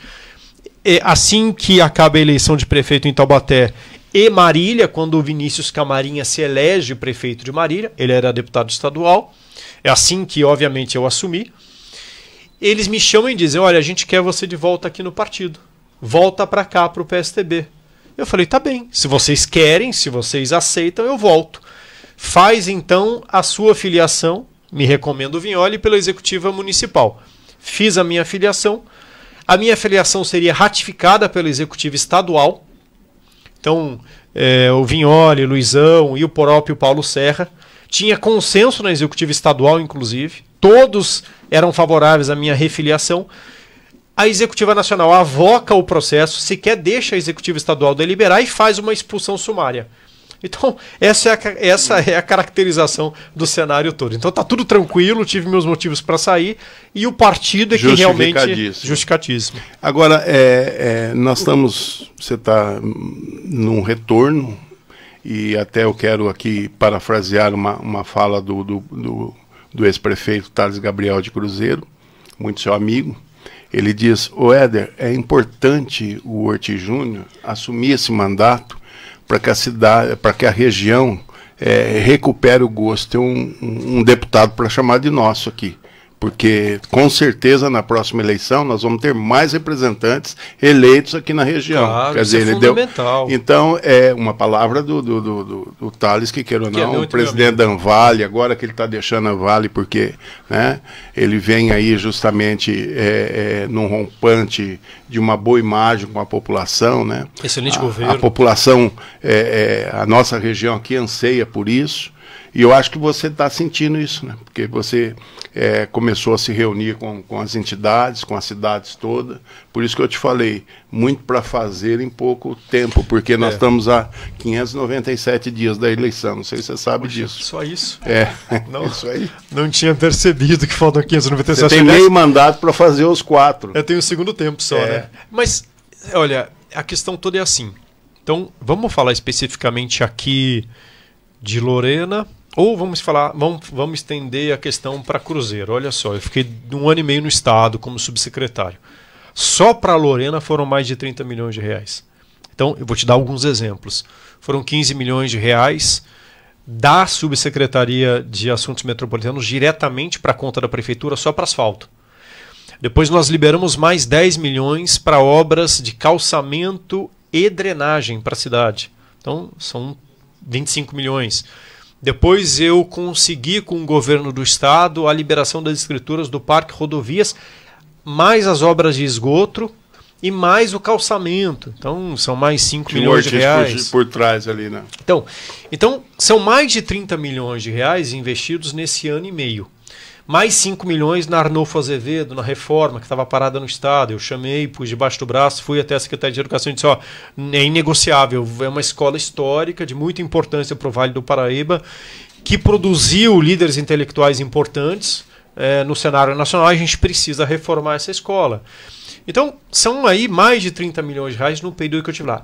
E assim que acaba a eleição de prefeito em Taubaté, e Marília, quando o Vinícius Camarinha se elege prefeito de Marília, ele era deputado estadual, é assim que, obviamente, eu assumi, eles me chamam e dizem, olha, a gente quer você de volta aqui no partido, volta para cá, para o PSDB. Eu falei, tá bem, se vocês querem, se vocês aceitam, eu volto. Faz, então, a sua filiação, me recomendo o Vignoli, pela Executiva Municipal. Fiz a minha filiação. A minha filiação seria ratificada pelo Executivo Estadual. Então, o Vignoli, Luizão e o próprio Paulo Serra. Tinha consenso na Executiva Estadual, inclusive. Todos eram favoráveis à minha refiliação. A Executiva Nacional avoca o processo, sequer deixa a Executiva Estadual deliberar e faz uma expulsão sumária. Então, essa é a caracterização do cenário todo. Então, tá tudo tranquilo, tive meus motivos para sair e o partido é que realmente... Justificadíssimo. Agora, nós estamos... Você está num retorno e até eu quero aqui parafrasear uma fala do ex-prefeito Thales Gabriel de Cruzeiro, muito seu amigo. Ele diz: "Ô Éder, é importante o Ortiz Júnior assumir esse mandato para que a região recupere o gosto." Tem um deputado para chamar de nosso aqui, porque com certeza na próxima eleição nós vamos ter mais representantes eleitos aqui na região. Claro, quer dizer, isso é ele fundamental. Então, é uma palavra do Thales, que queira ou não, o presidente da Anvale, agora que ele está deixando a Anvale, porque, né, ele vem aí justamente num rompante de uma boa imagem com a população, né? Excelente governo. A população, a nossa região aqui anseia por isso. E eu acho que você está sentindo isso, né? Porque você começou a se reunir com as entidades, com as cidades todas. Por isso que eu te falei, muito para fazer em pouco tempo, porque nós estamos a 597 dias da eleição. Não sei se você sabe disso. Só isso? Não, isso aí. Não tinha percebido que faltam 597 dias. Você tem meio mandato para fazer os 4. Eu tenho o segundo tempo só, né? Mas, olha, a questão toda é assim. Então, vamos falar especificamente aqui de Lorena. Ou vamos estender a questão para Cruzeiro. Olha só, eu fiquei 1 ano e meio no estado como subsecretário. Só para Lorena foram mais de 30 milhões de reais. Então, eu vou te dar alguns exemplos. Foram 15 milhões de reais da Subsecretaria de Assuntos Metropolitanos diretamente para a conta da Prefeitura, só para asfalto. Depois nós liberamos mais 10 milhões para obras de calçamento e drenagem para a cidade. Então, são 25 milhões. Depois eu consegui com o governo do estado a liberação das escrituras do Parque Rodovias, mais as obras de esgoto e mais o calçamento. Então são mais 5 milhões de reais. Por trás ali, né? Então são mais de 30 milhões de reais investidos nesse ano e meio. Mais 5 milhões na Arnolfo Azevedo, na reforma que estava parada no estado. Eu chamei, pus debaixo do braço, fui até a Secretaria de Educação e disse: é inegociável, é uma escola histórica de muita importância para o Vale do Paraíba, que produziu líderes intelectuais importantes no cenário nacional. A gente precisa reformar essa escola. Então, são aí mais de 30 milhões de reais no período que eu estive lá.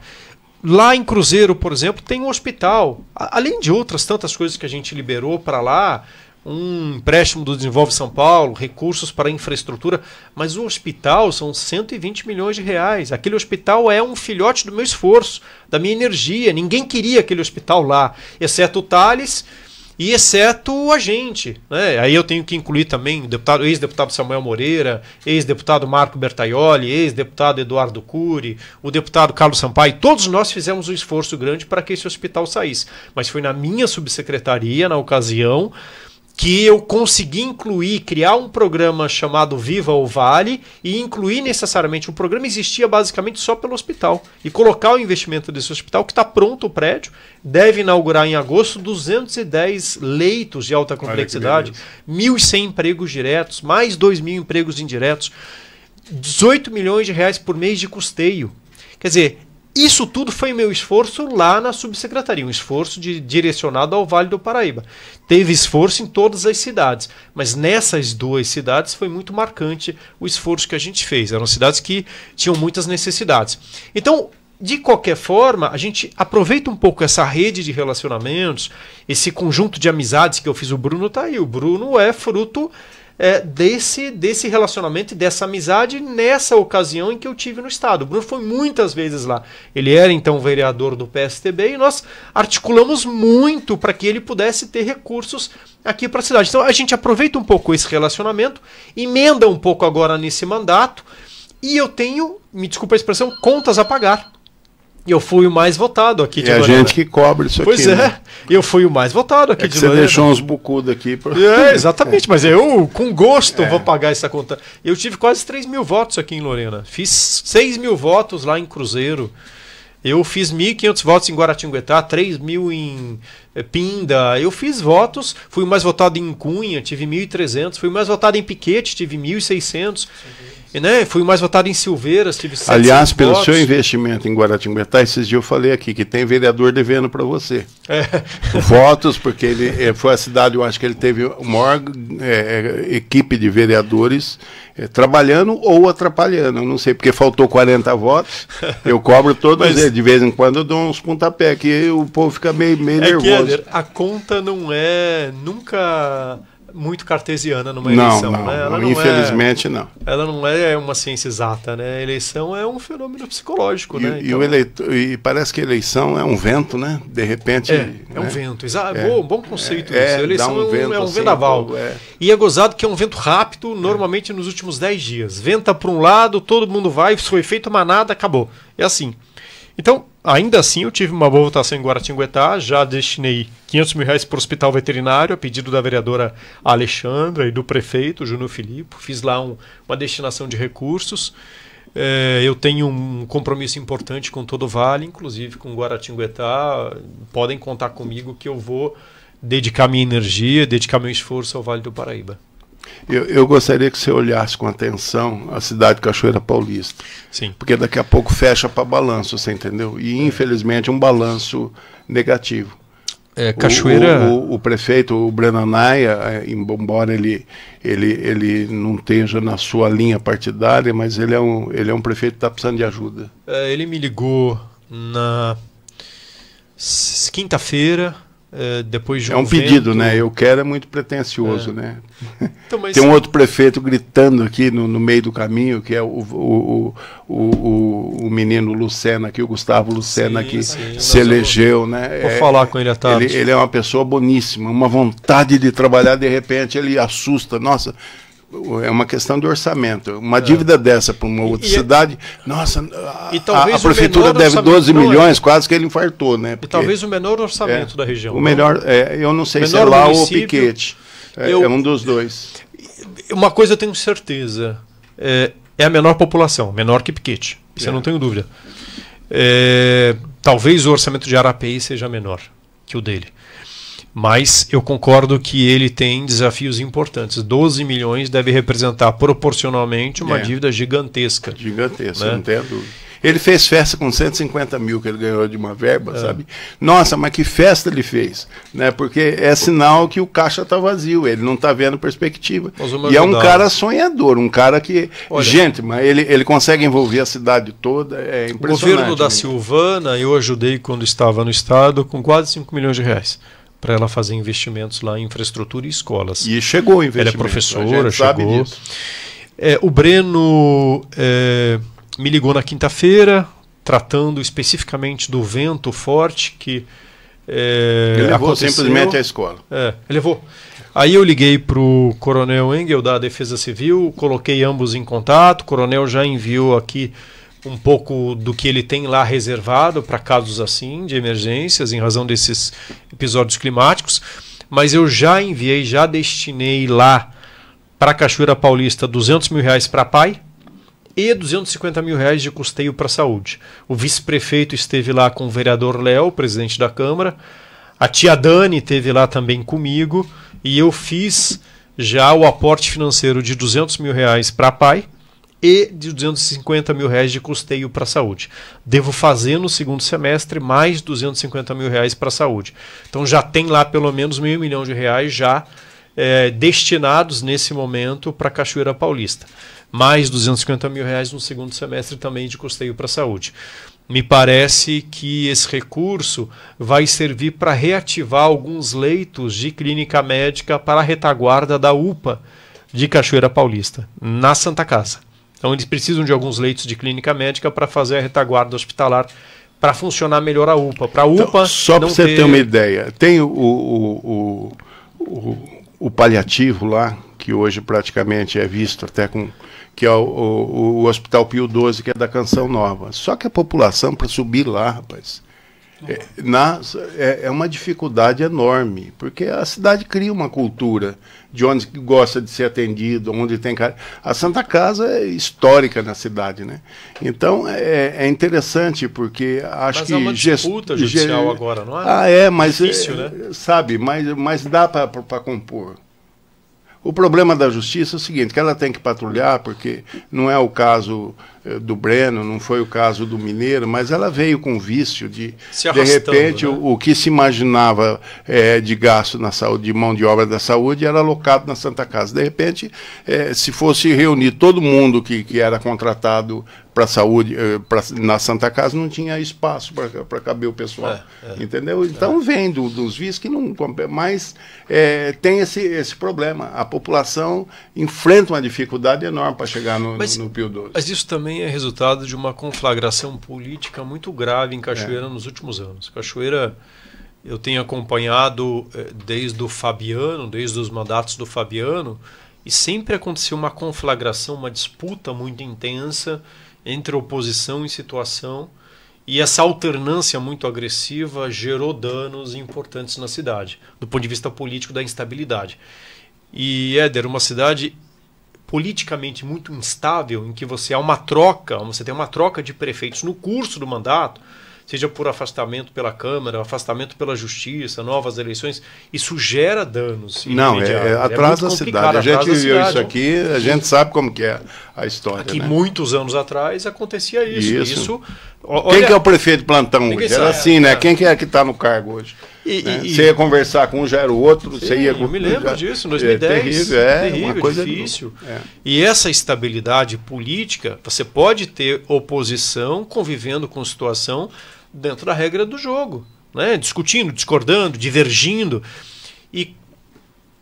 Lá em Cruzeiro, por exemplo, tem um hospital. Além de outras tantas coisas que a gente liberou para lá, um empréstimo do Desenvolve São Paulo, recursos para infraestrutura, mas o hospital são 120 milhões de reais. Aquele hospital é um filhote do meu esforço, da minha energia. Ninguém queria aquele hospital lá, exceto o Thales e exceto a gente, né? Aí eu tenho que incluir também o ex-deputado Samuel Moreira, ex-deputado Marco Bertaioli, ex-deputado Eduardo Cury, o deputado Carlos Sampaio. Todos nós fizemos um esforço grande para que esse hospital saísse. Mas foi na minha subsecretaria, na ocasião, que eu consegui criar um programa chamado Viva o Vale e incluir necessariamente, o programa existia basicamente só pelo hospital, e colocar o investimento desse hospital, que está pronto o prédio, deve inaugurar em agosto, 210 leitos de alta complexidade, 1.100 empregos diretos, mais 2.000 empregos indiretos, 18 milhões de reais por mês de custeio. Quer dizer, isso tudo foi meu esforço lá na subsecretaria, um esforço direcionado ao Vale do Paraíba. Teve esforço em todas as cidades, mas nessas 2 cidades foi muito marcante o esforço que a gente fez. Eram cidades que tinham muitas necessidades. Então, de qualquer forma, a gente aproveita um pouco essa rede de relacionamentos, esse conjunto de amizades que eu fiz. O Bruno está aí. O Bruno é fruto desse relacionamento e dessa amizade nessa ocasião em que eu tive no estado. O Bruno foi muitas vezes lá. Ele era então vereador do PSTB e nós articulamos muito para que ele pudesse ter recursos aqui para a cidade. Então a gente aproveita um pouco esse relacionamento, emenda um pouco agora nesse mandato, e eu tenho, me desculpa a expressão, contas a pagar. eu fui o mais votado aqui de Lorena. É a gente que cobra isso pois aqui. Pois é, né? Eu fui o mais votado aqui de você Lorena. Deixou uns bucudos aqui. Exatamente, mas eu com gosto vou pagar essa conta. Eu tive quase 3 mil votos aqui em Lorena. Fiz 6 mil votos lá em Cruzeiro. Eu fiz 1.500 votos em Guaratinguetá, 3 mil em Pinda. Eu fiz votos, fui o mais votado em Cunha, tive 1.300. Fui o mais votado em Piquete, tive 1.600. Né? Fui o mais votado em Silveiras, tive 700 Aliás, pelo votos. seu investimento em Guaratinguetá, esses dias eu falei aqui que tem vereador devendo para você. Votos, porque ele foi a cidade, eu acho que ele teve a maior equipe de vereadores trabalhando ou atrapalhando. Eu não sei, porque faltou 40 votos. Eu cobro todos eles. De vez em quando eu dou uns pontapé, que o povo fica meio nervoso. A conta não é nunca muito cartesiana numa eleição. Não, né? Ela infelizmente não. Ela não é uma ciência exata, né? A eleição é um fenômeno psicológico, né? E parece que a eleição é um vento, né? De repente... É um vento, exato. Bom conceito isso. A eleição é um assim, vendaval. E é gozado que é um vento rápido, normalmente nos últimos 10 dias. Venta para um lado, todo mundo vai, foi feita uma manada, acabou. É assim. Então, ainda assim, eu tive uma boa votação em Guaratinguetá, já destinei R$500 mil para o hospital veterinário, a pedido da vereadora Alexandra e do prefeito Júnior Filipe. Fiz lá uma destinação de recursos. Eu tenho um compromisso importante com todo o Vale, inclusive com Guaratinguetá. Podem contar comigo que eu vou dedicar minha energia, dedicar meu esforço ao Vale do Paraíba. Eu gostaria que você olhasse com atenção a cidade de Cachoeira Paulista. Sim. Porque daqui a pouco fecha para balanço, você entendeu? E infelizmente um balanço negativo. Cachoeira... O prefeito, o Breno Anaia, embora ele não esteja na sua linha partidária, mas ele é um prefeito que está precisando de ajuda. Ele me ligou na quinta-feira, depois de um pedido, vento... né? Eu quero é muito pretensioso, né? Então, mas... Tem um outro prefeito gritando aqui no meio do caminho, que é o menino Lucena aqui, o Gustavo Lucena, que se elegeu, né? Vou falar com ele à tarde. Ele é uma pessoa boníssima, uma vontade de trabalhar, de repente ele assusta. Nossa, é uma questão de orçamento. Uma dívida dessa para uma outra cidade, nossa, a prefeitura deve 12 milhões, quase que ele infartou, né? Porque, e talvez o menor orçamento da região. O melhor, eu não sei se é lá ou Piquete. É um dos dois. Uma coisa eu tenho certeza, é a menor população, menor que Piquete, isso eu não tenho dúvida. Talvez o orçamento de Arapeí seja menor que o dele. Mas eu concordo que ele tem desafios importantes. 12 milhões deve representar proporcionalmente uma dívida gigantesca. Gigantesca, não tenho dúvida. Ele fez festa com 150 mil que ele ganhou de uma verba, sabe? Nossa, mas que festa ele fez, né? Porque é sinal que o caixa está vazio, ele não está vendo perspectiva. E é um cara sonhador, um cara que... Olha, gente, mas ele consegue envolver a cidade toda, é impressionante. O governo da Silvana, eu ajudei quando estava no estado com quase 5 milhões de reais para ela fazer investimentos lá em infraestrutura e escolas. E chegou o investimento. Ela é professora, chegou. O Breno... me ligou na quinta-feira, tratando especificamente do vento forte que ele levou aconteceu. Simplesmente a escola. Ele levou. Aí eu liguei para o Coronel Engel, da Defesa Civil, coloquei ambos em contato, o Coronel já enviou aqui um pouco do que ele tem lá reservado para casos assim, de emergências, em razão desses episódios climáticos, mas eu já enviei, já destinei lá para a Cachoeira Paulista R$200 mil para a PAI, e R$250 mil de custeio para a saúde. O vice-prefeito esteve lá com o vereador Léo, presidente da Câmara. A tia Dani esteve lá também comigo. E eu fiz já o aporte financeiro de R$200 mil para a PAI e de R$250 mil de custeio para a saúde. Devo fazer no segundo semestre mais R$250 mil para a saúde. Então já tem lá pelo menos R$500 mil já destinados nesse momento para a Cachoeira Paulista. Mais R$250 mil no segundo semestre também de custeio para a saúde. Me parece que esse recurso vai servir para reativar alguns leitos de clínica médica para a retaguarda da UPA de Cachoeira Paulista, na Santa Casa. Então eles precisam de alguns leitos de clínica médica para fazer a retaguarda hospitalar, para funcionar melhor a UPA. Para a UPA então, só para você ter uma ideia, tem o paliativo lá, que hoje praticamente é visto até com... que é o Hospital Pio XII, que é da Canção Nova. Só que a população, para subir lá, rapaz, é uma dificuldade enorme, porque a cidade cria uma cultura de onde gosta de ser atendido, onde tem... A Santa Casa é histórica na cidade, né? Então, é interessante, porque acho que... Mas é uma disputa judicial agora, não é? Mas... Difícil, né? Sabe, mas dá para compor. O problema da justiça é o seguinte, que ela tem que patrulhar, porque não é o caso do Breno, não foi o caso do Mineiro, mas ela veio com vício de repente, né? o que se imaginava de gasto na saúde, de mão de obra da saúde, era alocado na Santa Casa. De repente, se fosse reunir todo mundo que era contratado para a saúde, na Santa Casa, não tinha espaço para caber o pessoal. Entendeu? Então vem dos vícios que não... Mas tem esse problema. A população enfrenta uma dificuldade enorme para chegar no Pio XII. Mas isso também é resultado de uma conflagração política muito grave em Cachoeira nos últimos anos. Cachoeira, eu tenho acompanhado desde o Fabiano, desde os mandatos do Fabiano, e sempre aconteceu uma conflagração, uma disputa muito intensa entre oposição e situação, e essa alternância muito agressiva gerou danos importantes na cidade, do ponto de vista político da instabilidade. E Éder, uma cidade politicamente muito instável, em que você tem uma troca de prefeitos no curso do mandato, seja por afastamento pela Câmara, afastamento pela Justiça, novas eleições, isso gera danos. Não, atrasa a cidade. A gente viu isso aqui, a gente sabe como que é a história. Aqui, né? Muitos anos atrás, acontecia isso. Quem que é o prefeito de plantão hoje? Era assim, né? Quem que é que está no cargo hoje? Você ia conversar com um, já era o outro. Sim, você ia eu me lembro disso, em 2010. Terrível, uma coisa difícil. E essa estabilidade política, você pode ter oposição convivendo com situação dentro da regra do jogo, né? Discutindo, discordando, divergindo. E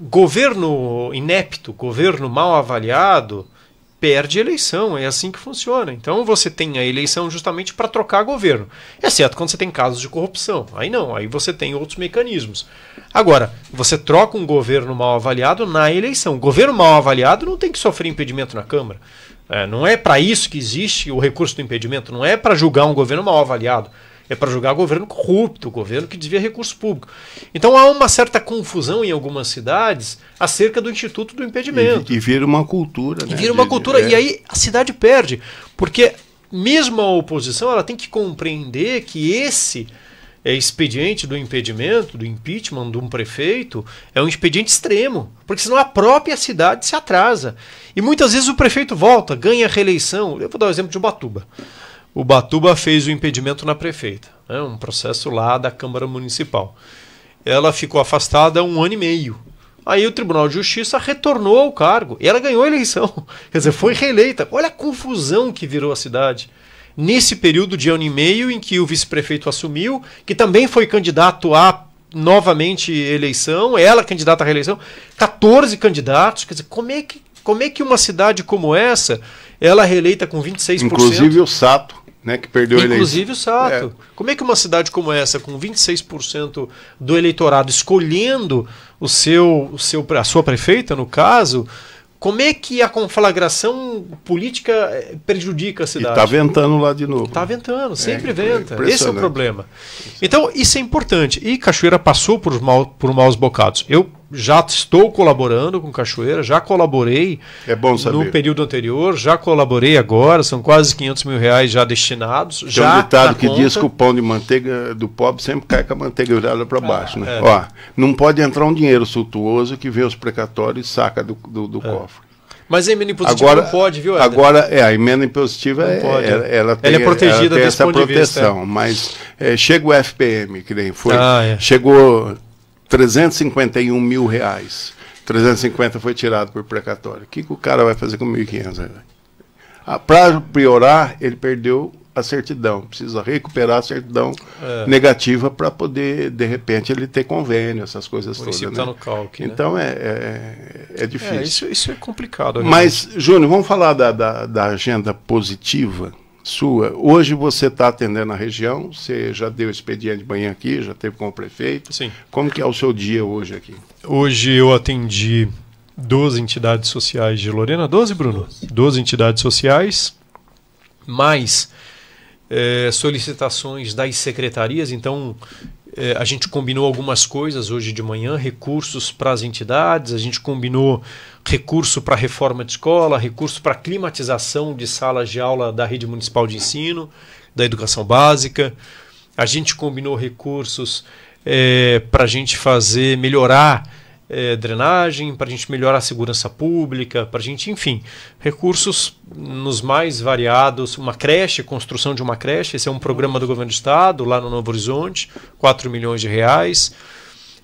governo inepto, governo mal avaliado, perde eleição, é assim que funciona. Então você tem a eleição justamente para trocar governo, exceto quando você tem casos de corrupção. Aí não, aí você tem outros mecanismos. Agora, você troca um governo mal avaliado na eleição. O governo mal avaliado não tem que sofrer impedimento na Câmara. Não é para isso que existe o recurso do impedimento, não é para julgar um governo mal avaliado. É para julgar governo corrupto, governo que desvia recurso público. Então há uma certa confusão em algumas cidades acerca do Instituto do Impedimento. E vira uma cultura. E vira uma cultura. E aí a cidade perde. Porque mesmo a oposição ela tem que compreender que esse expediente do impedimento, do impeachment de um prefeito, é um expediente extremo. Porque senão a própria cidade se atrasa. E muitas vezes o prefeito volta, ganha reeleição. Eu vou dar o exemplo de Ubatuba. Ubatuba fez o impedimento na prefeita, né, um processo lá da Câmara Municipal. Ela ficou afastada 1 ano e meio. Aí o Tribunal de Justiça retornou ao cargo e ela ganhou a eleição. Quer dizer, foi reeleita. Olha a confusão que virou a cidade. Nesse período de 1 ano e meio em que o vice-prefeito assumiu, que também foi candidato a novamente eleição, ela candidata à reeleição, 14 candidatos. Quer dizer, como é que uma cidade como essa, ela é reeleita com 26%? Inclusive o Sato, né, que perdeu a eleição. Inclusive o Sato. Como é que uma cidade como essa, com 26% do eleitorado escolhendo a sua prefeita, no caso, como é que a conflagração política prejudica a cidade? E está ventando lá de novo. Está ventando, sempre venta. Esse é o problema. Então, isso é importante. E Cachoeira passou por maus bocados. Eu já estou colaborando com Cachoeira, já colaborei no período anterior, já colaborei agora, são quase R$500 mil já destinados. Tem um ditado que diz que o pão de manteiga do pobre sempre cai com a manteiga virada para baixo. Né? Ó, não pode entrar um dinheiro suntuoso que vê os precatórios e saca do cofre. Mas a emenda impositiva agora, não pode, viu, Éder? Agora, a emenda impositiva ela é protegida desse ponto de proteção, vista. Mas chega o FPM, que nem foi, chegou R$351 mil, 350 foi tirado por precatório. O que o cara vai fazer com 1.500? Para piorar, ele perdeu a certidão, precisa recuperar a certidão negativa para poder, de repente, ele ter convênio, essas coisas todas. Né? Tá no calque, então é difícil. Isso é complicado. Mas, Júnior, vamos falar da agenda positiva sua. Hoje você está atendendo a região, você já deu expediente de manhã aqui, já teve com o prefeito. Sim. Como que é o seu dia hoje aqui? Hoje eu atendi 12 entidades sociais de Lorena. 12, Bruno? 12 entidades sociais, mais solicitações das secretarias. Então, a gente combinou algumas coisas hoje de manhã, recursos para as entidades, a gente combinou recurso para reforma de escola, recurso para climatização de salas de aula da rede municipal de ensino, da educação básica. A gente combinou recursos para a gente melhorar drenagem, para a gente melhorar a segurança pública, para a gente, enfim, recursos nos mais variados, uma creche, construção de uma creche, esse é um programa do governo do estado, lá no Novo Horizonte, 4 milhões de reais.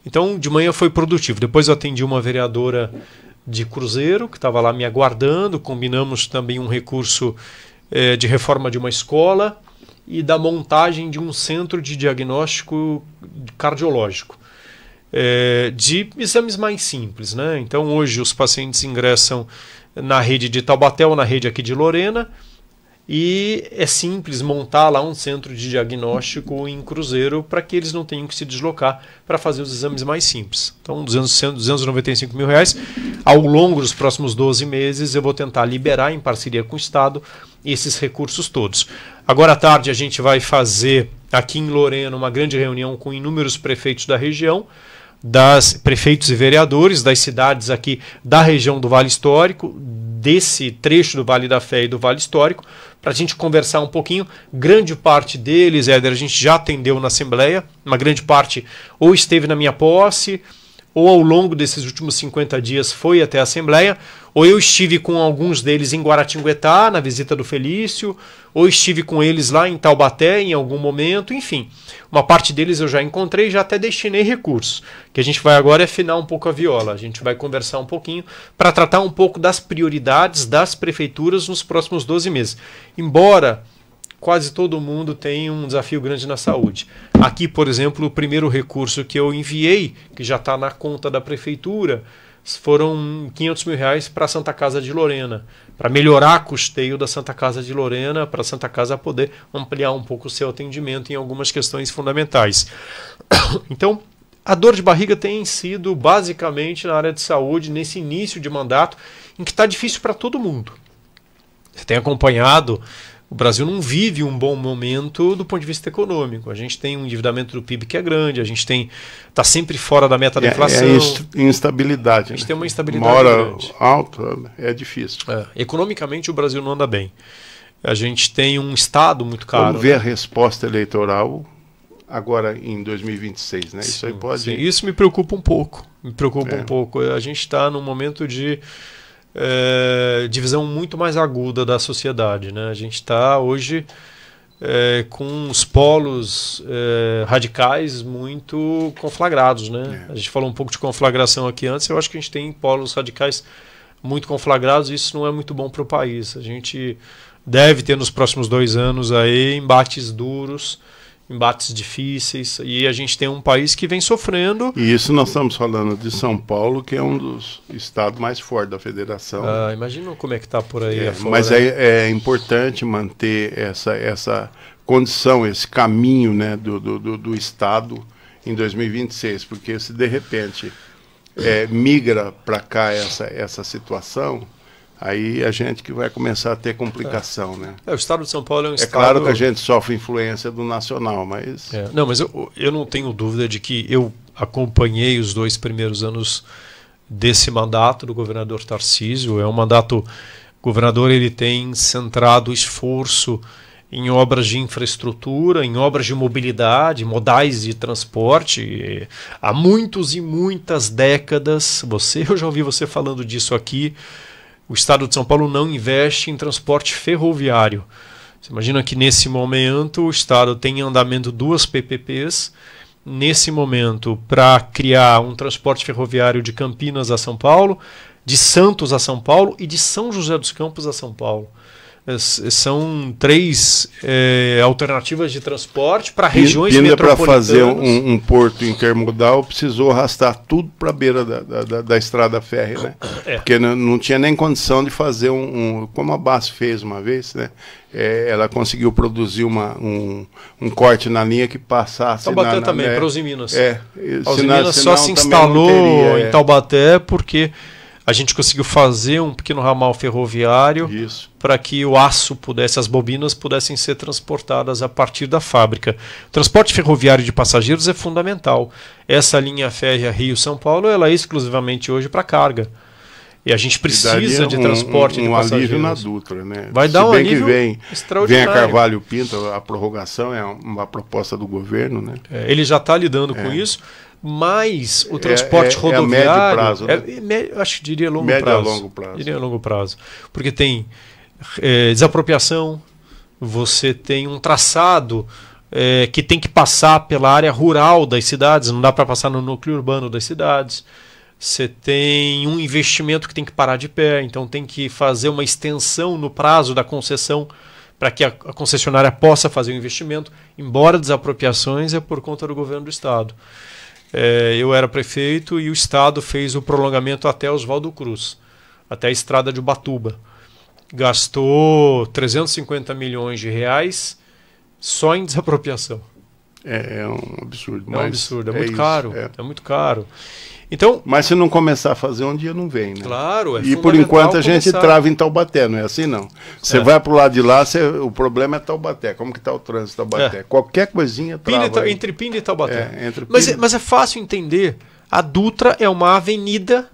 Então, de manhã foi produtivo. Depois eu atendi uma vereadora de Cruzeiro, que estava lá me aguardando, combinamos também um recurso de reforma de uma escola e da montagem de um centro de diagnóstico cardiológico. De exames mais simples, né? Então hoje os pacientes ingressam na rede de Taubaté ou na rede aqui de Lorena e é simples montar lá um centro de diagnóstico em Cruzeiro para que eles não tenham que se deslocar para fazer os exames mais simples. Então 295 mil reais. Ao longo dos próximos 12 meses eu vou tentar liberar em parceria com o Estado esses recursos todos. Agora à tarde a gente vai fazer aqui em Lorena uma grande reunião com inúmeros prefeitos da região, prefeitos e vereadores das cidades aqui da região do Vale Histórico, desse trecho do Vale da Fé e do Vale Histórico, para a gente conversar um pouquinho. Grande parte deles, Éder, a gente já atendeu na Assembleia, uma grande parte ou esteve na minha posse, ou ao longo desses últimos 50 dias foi até a Assembleia, ou eu estive com alguns deles em Guaratinguetá, na visita do Felício, ou estive com eles lá em Taubaté em algum momento, enfim. Uma parte deles eu já encontrei, já até destinei recursos. O que a gente vai agora é afinar um pouco a viola, a gente vai conversar um pouquinho para tratar um pouco das prioridades das prefeituras nos próximos 12 meses. Embora quase todo mundo tem um desafio grande na saúde. Aqui, por exemplo, o primeiro recurso que eu enviei, que já está na conta da prefeitura, foram 500 mil reais para a Santa Casa de Lorena, para melhorar o custeio da Santa Casa de Lorena, para a Santa Casa poder ampliar um pouco o seu atendimento em algumas questões fundamentais. Então, a dor de barriga tem sido basicamente na área de saúde, nesse início de mandato, em que está difícil para todo mundo. Você tem acompanhado, o Brasil não vive um bom momento do ponto de vista econômico. A gente tem um endividamento do PIB que é grande, a gente está sempre fora da meta da inflação. É instabilidade. A gente tem uma instabilidade uma hora grande. Alta, é difícil. Economicamente o Brasil não anda bem. A gente tem um Estado muito caro. Vamos ver a resposta eleitoral agora em 2026, né? Sim, isso aí pode... Sim. Isso me preocupa um pouco. Um pouco. A gente está num momento de divisão muito mais aguda da sociedade, né? A gente está hoje com os polos radicais muito conflagrados, né? A gente falou um pouco de conflagração aqui antes, eu acho que a gente tem polos radicais muito conflagrados e isso não é muito bom para o país. A gente deve ter nos próximos 2 anos aí embates duros, embates difíceis, e a gente tem um país que vem sofrendo. E isso nós estamos falando de São Paulo, que é um dos estados mais fortes da federação. Imagina como é que está por aí afora. Mas é importante manter essa condição, esse caminho, né, do estado em 2026, porque se de repente migra para cá essa situação, aí a gente que vai começar a ter complicação, né? O estado de São Paulo é um estado... É claro que a gente sofre influência do nacional, mas... Não, mas eu não tenho dúvida de que eu acompanhei os 2 primeiros anos desse mandato do governador Tarcísio. É um mandato... O governador ele tem centrado o esforço em obras de infraestrutura, em obras de mobilidade, modais de transporte. Há muitos e muitas décadas, eu já ouvi você falando disso aqui, o estado de São Paulo não investe em transporte ferroviário. Você imagina que nesse momento o estado tem em andamento 2 PPPs, nesse momento para criar um transporte ferroviário de Campinas a São Paulo, de Santos a São Paulo e de São José dos Campos a São Paulo. São 3 alternativas de transporte para regiões metropolitanas. Para fazer um porto intermodal, precisou arrastar tudo para a beira da estrada férrea, né? Porque não tinha nem condição de fazer como a BAS fez uma vez, né? Ela conseguiu produzir um corte na linha que passasse... Taubaté também, para Uzi Minas. A Uzi Minas só se instalou em Taubaté porque... A gente conseguiu fazer um pequeno ramal ferroviário para que o aço as bobinas pudessem ser transportadas a partir da fábrica. O transporte ferroviário de passageiros é fundamental. Essa linha férrea Rio-São Paulo, ela é exclusivamente hoje para carga. E a gente precisa de transporte de passageiros. Alívio na Dutra, né? Vai dar um alívio extraordinário. Vem a Carvalho Pinto, a prorrogação é uma proposta do governo, né? Ele já está lidando com isso. Mas o transporte rodoviário... a médio prazo, né? Acho que diria longo médio prazo. A longo prazo. Diria a longo prazo. Porque tem desapropriação, você tem um traçado que tem que passar pela área rural das cidades, não dá para passar no núcleo urbano das cidades. Você tem um investimento que tem que parar de pé, então tem que fazer uma extensão no prazo da concessão para que a concessionária possa fazer o investimento, embora desapropriações é por conta do governo do Estado. Eu era prefeito e o Estado fez o prolongamento até Oswaldo Cruz, até a estrada de Ubatuba. Gastou 350 milhões de reais só em desapropriação. É um absurdo. É um absurdo, é muito caro. É muito caro. Então, mas se não começar a fazer, um dia não vem, né? Claro, E por enquanto a gente trava em Taubaté, não é assim não? Você vai pro lado de lá, o problema é Taubaté. Como que está o trânsito em Taubaté? Qualquer coisinha trava. Entre Pinda e Taubaté. Mas é fácil entender. A Dutra é uma avenida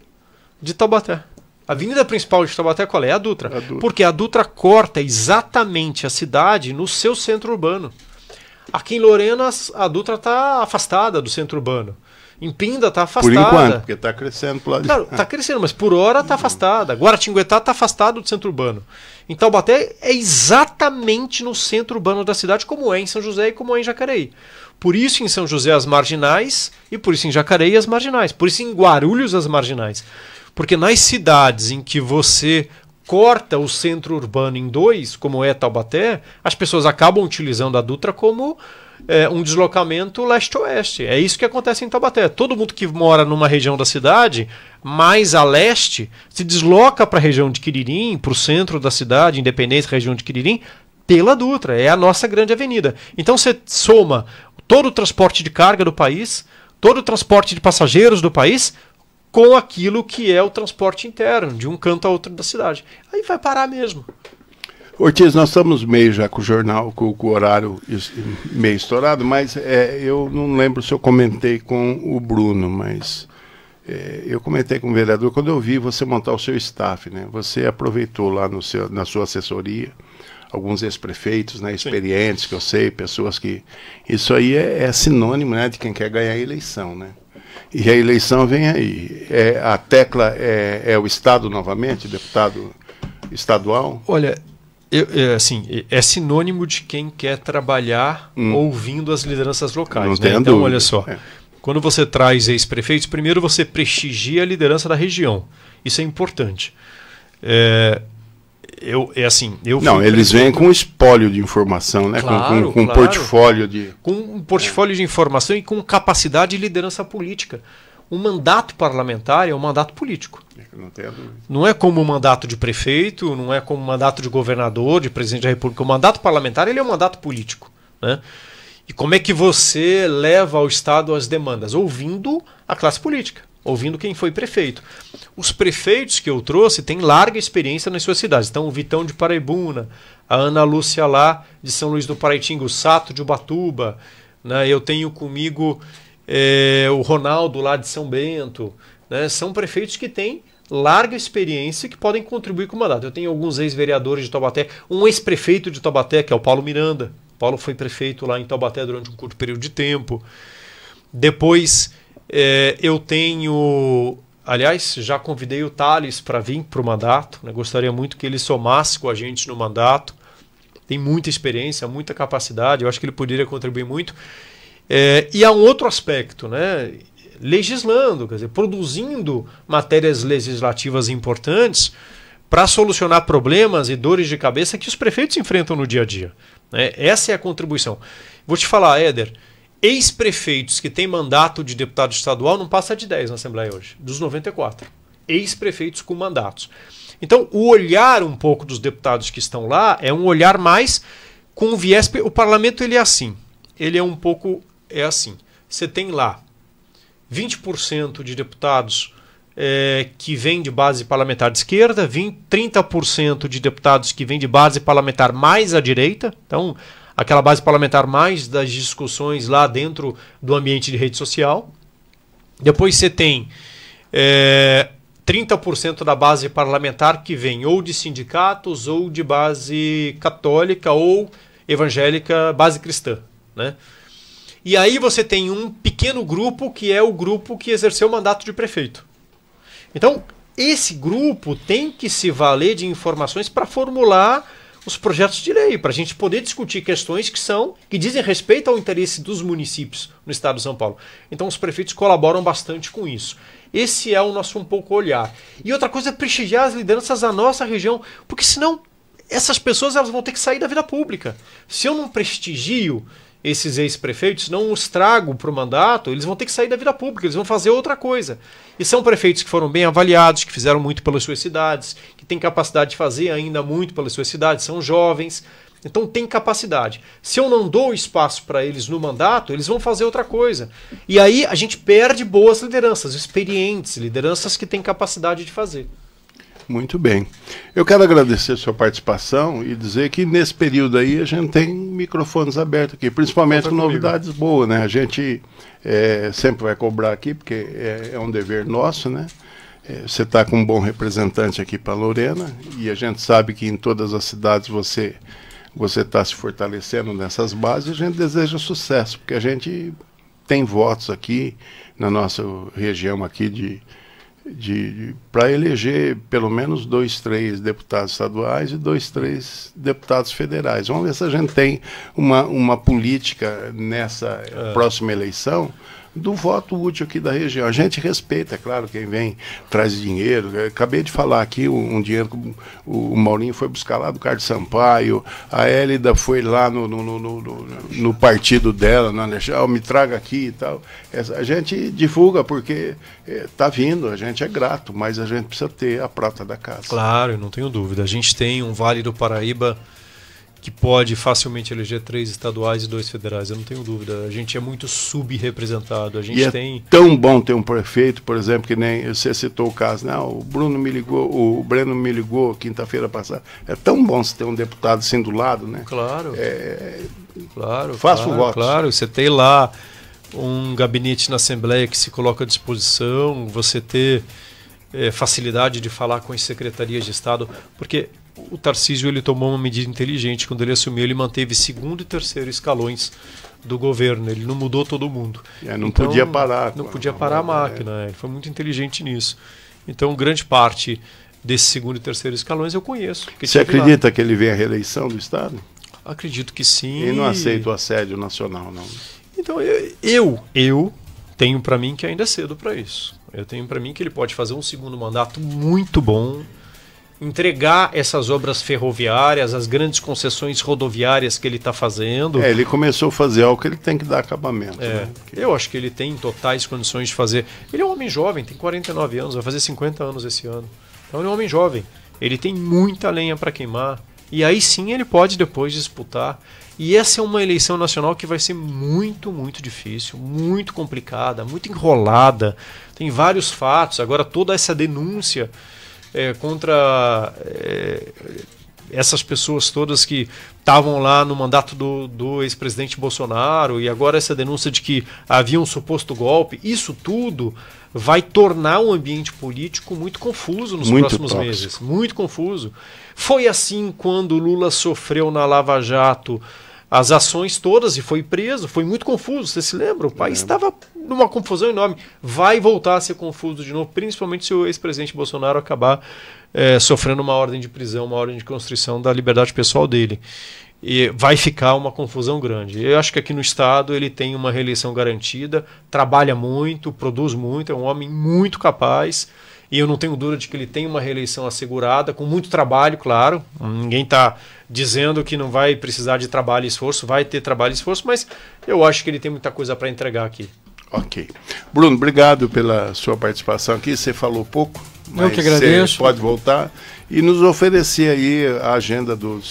de Taubaté. A avenida principal de Taubaté qual é? A Dutra. Porque a Dutra corta exatamente a cidade no seu centro urbano. Aqui em Lorena, a Dutra está afastada do centro urbano. Em Pinda está afastada. Por enquanto, porque está crescendo por lá de... Claro, está crescendo, mas por hora está afastada. Guaratinguetá está afastado do centro urbano. Em Taubaté é exatamente no centro urbano da cidade, como é em São José e como é em Jacareí. Por isso em São José as marginais, e por isso em Jacareí as marginais. Por isso em Guarulhos as marginais. Porque nas cidades em que você corta o centro urbano em dois, como é Taubaté, as pessoas acabam utilizando a Dutra como... um deslocamento leste-oeste. É isso que acontece em Taubaté. Todo mundo que mora numa região da cidade, mais a leste, se desloca para a região de Quiririm, para o centro da cidade, Independência, região de Quiririm, pela Dutra. É a nossa grande avenida. Então você soma todo o transporte de carga do país, todo o transporte de passageiros do país, com aquilo que é o transporte interno, de um canto a outro da cidade. Aí vai parar mesmo. Ortiz, nós estamos meio já com o jornal, com o horário meio estourado, mas eu não lembro se eu comentei com o Bruno, mas eu comentei com o vereador quando eu vi você montar o seu staff, né? Você aproveitou lá na sua assessoria alguns ex-prefeitos, né, experientes, que eu sei, pessoas que... Isso aí é sinônimo, né, de quem quer ganhar a eleição, né? E a eleição vem aí. A tecla é o Estado novamente, deputado estadual? Olha... assim, é sinônimo de quem quer trabalhar ouvindo as lideranças locais. Não tem então, dúvida. Olha só, quando você traz ex-prefeitos, primeiro você prestigia a liderança da região. Isso é importante. Eles vêm com espólio de informação, né? Claro, com um portfólio de... Com um portfólio de informação e com capacidade de liderança política. O mandato parlamentar é um mandato político. Não tenho dúvida. Não é como o mandato de prefeito, não é como o mandato de governador, de presidente da República. O mandato parlamentar ele é um mandato político, né? E como é que você leva ao Estado as demandas? Ouvindo a classe política, ouvindo quem foi prefeito. Os prefeitos que eu trouxe têm larga experiência nas suas cidades. Então, o Vitão de Paraibuna, a Ana Lúcia lá de São Luís do Paraitinga, o Sato de Ubatuba, né? Eu tenho comigo o Ronaldo lá de São Bento, né? São prefeitos que têm larga experiência que podem contribuir com o mandato. Eu tenho alguns ex-vereadores de Taubaté, um ex-prefeito de Taubaté, que é o Paulo Miranda. O Paulo foi prefeito lá em Taubaté durante um curto período de tempo. Depois eu tenho... Aliás, já convidei o Thales para vir para o mandato, né? Gostaria muito que ele somasse com a gente no mandato. Tem muita experiência, muita capacidade, eu acho que ele poderia contribuir muito. E há um outro aspecto, né? Legislando, quer dizer, produzindo matérias legislativas importantes para solucionar problemas e dores de cabeça que os prefeitos enfrentam no dia a dia, né? Essa é a contribuição. Vou te falar, Éder, ex-prefeitos que têm mandato de deputado estadual não passa de 10 na Assembleia hoje, dos 94. Ex-prefeitos com mandatos. Então, o olhar um pouco dos deputados que estão lá é um olhar mais com o viés... O parlamento ele é assim, ele é um pouco... É assim, você tem lá 20% de deputados que vem de base parlamentar de esquerda, 30% de deputados que vem de base parlamentar mais à direita, então aquela base parlamentar mais das discussões lá dentro do ambiente de rede social. Depois você tem 30% da base parlamentar que vem ou de sindicatos ou de base católica ou evangélica, base cristã, né? E aí você tem um pequeno grupo que é o grupo que exerceu o mandato de prefeito. Então, esse grupo tem que se valer de informações para formular os projetos de lei, para a gente poder discutir questões que dizem respeito ao interesse dos municípios no estado de São Paulo. Então, os prefeitos colaboram bastante com isso. Esse é o nosso um pouco olhar. E outra coisa é prestigiar as lideranças da nossa região, porque senão essas pessoas elas vão ter que sair da vida pública. Se eu não prestigio esses ex-prefeitos, não os trago para o mandato, eles vão ter que sair da vida pública, eles vão fazer outra coisa. E são prefeitos que foram bem avaliados, que fizeram muito pelas suas cidades, que têm capacidade de fazer ainda muito pelas suas cidades, são jovens, então tem capacidade. Se eu não dou espaço para eles no mandato, eles vão fazer outra coisa. E aí a gente perde boas lideranças, experientes, lideranças que têm capacidade de fazer. Muito bem. Eu quero agradecer a sua participação e dizer que nesse período aí a gente tem microfones abertos aqui, principalmente com novidades boas, né? A gente sempre vai cobrar aqui, porque é um dever nosso, né? Você está com um bom representante aqui para Lorena e a gente sabe que em todas as cidades você está se fortalecendo nessas bases e a gente deseja sucesso, porque a gente tem votos aqui na nossa região aqui para eleger pelo menos 2, 3 deputados estaduais e 2, 3 deputados federais. Vamos ver se a gente tem uma política nessa próxima eleição do voto útil aqui da região. A gente respeita, é claro, quem vem traz dinheiro. Eu acabei de falar aqui um dinheiro que o Maurinho foi buscar lá do Carlos Sampaio, a Hélida foi lá no partido dela, na Alexandre, me traga aqui e tal. A gente divulga porque está vindo, a gente é grato, mas a gente precisa ter a prata da casa. Claro, não tenho dúvida. A gente tem um Vale do Paraíba que pode facilmente eleger 3 estaduais e 2 federais, eu não tenho dúvida. A gente é muito subrepresentado. A gente tem... tão bom ter um prefeito, por exemplo, que nem você citou o caso, né? O Breno me ligou quinta-feira passada. É tão bom você ter um deputado assim do lado, né? Claro. Claro. Faça o voto. Claro, você tem lá um gabinete na Assembleia que se coloca à disposição, você ter facilidade de falar com as secretarias de Estado, porque o Tarcísio ele tomou uma medida inteligente. Quando ele assumiu, ele manteve 2º e 3º escalões do governo. Ele não mudou todo mundo. Não podia parar. Não podia parar a máquina. Ele foi muito inteligente nisso. Então, grande parte desses 2º e 3º escalões eu conheço. Você acredita que ele vem à reeleição do Estado? Acredito que sim. Ele não aceita o assédio nacional, não. Então, eu tenho para mim que ainda é cedo para isso. Eu tenho para mim que ele pode fazer um 2º mandato muito bom, entregar essas obras ferroviárias, as grandes concessões rodoviárias que ele está fazendo. Ele começou a fazer algo que ele tem que dar acabamento. Né? Eu acho que ele tem totais condições de fazer. Ele é um homem jovem, tem 49 anos, vai fazer 50 anos esse ano. Então ele é um homem jovem. Ele tem muita lenha para queimar. E aí sim ele pode depois disputar. E essa é uma eleição nacional que vai ser muito, muito difícil, muito complicada, muito enrolada. Tem vários fatos. Agora toda essa denúncia contra essas pessoas todas que estavam lá no mandato do ex-presidente Bolsonaro, e agora essa denúncia de que havia um suposto golpe, isso tudo vai tornar o ambiente político muito confuso nos próximos meses. Muito confuso. Foi assim quando Lula sofreu na Lava Jato as ações todas e foi preso, foi muito confuso, você se lembra? O país estava numa confusão enorme. Vai voltar a ser confuso de novo, principalmente se o ex-presidente Bolsonaro acabar sofrendo uma ordem de prisão, uma ordem de constrição da liberdade pessoal dele. E vai ficar uma confusão grande. Eu acho que aqui no Estado ele tem uma reeleição garantida, trabalha muito, produz muito, é um homem muito capaz. E eu não tenho dúvida de que ele tem uma reeleição assegurada, com muito trabalho, claro. Ninguém está dizendo que não vai precisar de trabalho e esforço, vai ter trabalho e esforço, mas eu acho que ele tem muita coisa para entregar aqui. Ok. Bruno, obrigado pela sua participação aqui. Você falou pouco, mas eu que agradeço. Você pode voltar e nos oferecer aí a agenda do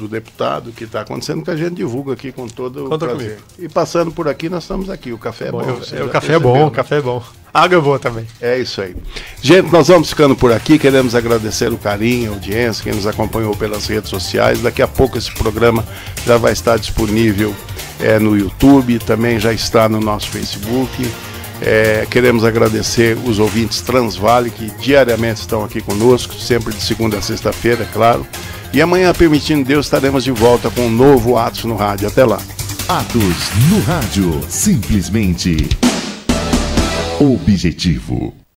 deputado que está acontecendo, que a gente divulga aqui com todo o prazer. Comigo. E passando por aqui, nós estamos aqui. O café é bom. O café é bom, o café é bom. Água é boa também. É isso aí. Gente, nós vamos ficando por aqui. Queremos agradecer o carinho, a audiência, quem nos acompanhou pelas redes sociais. Daqui a pouco esse programa já vai estar disponível no YouTube, também já está no nosso Facebook. Queremos agradecer os ouvintes Transvale, que diariamente estão aqui conosco, sempre de segunda a sexta-feira, é claro. E amanhã, permitindo Deus, estaremos de volta com um novo Atos no Rádio. Até lá. Atos no Rádio. Simplesmente objetivo.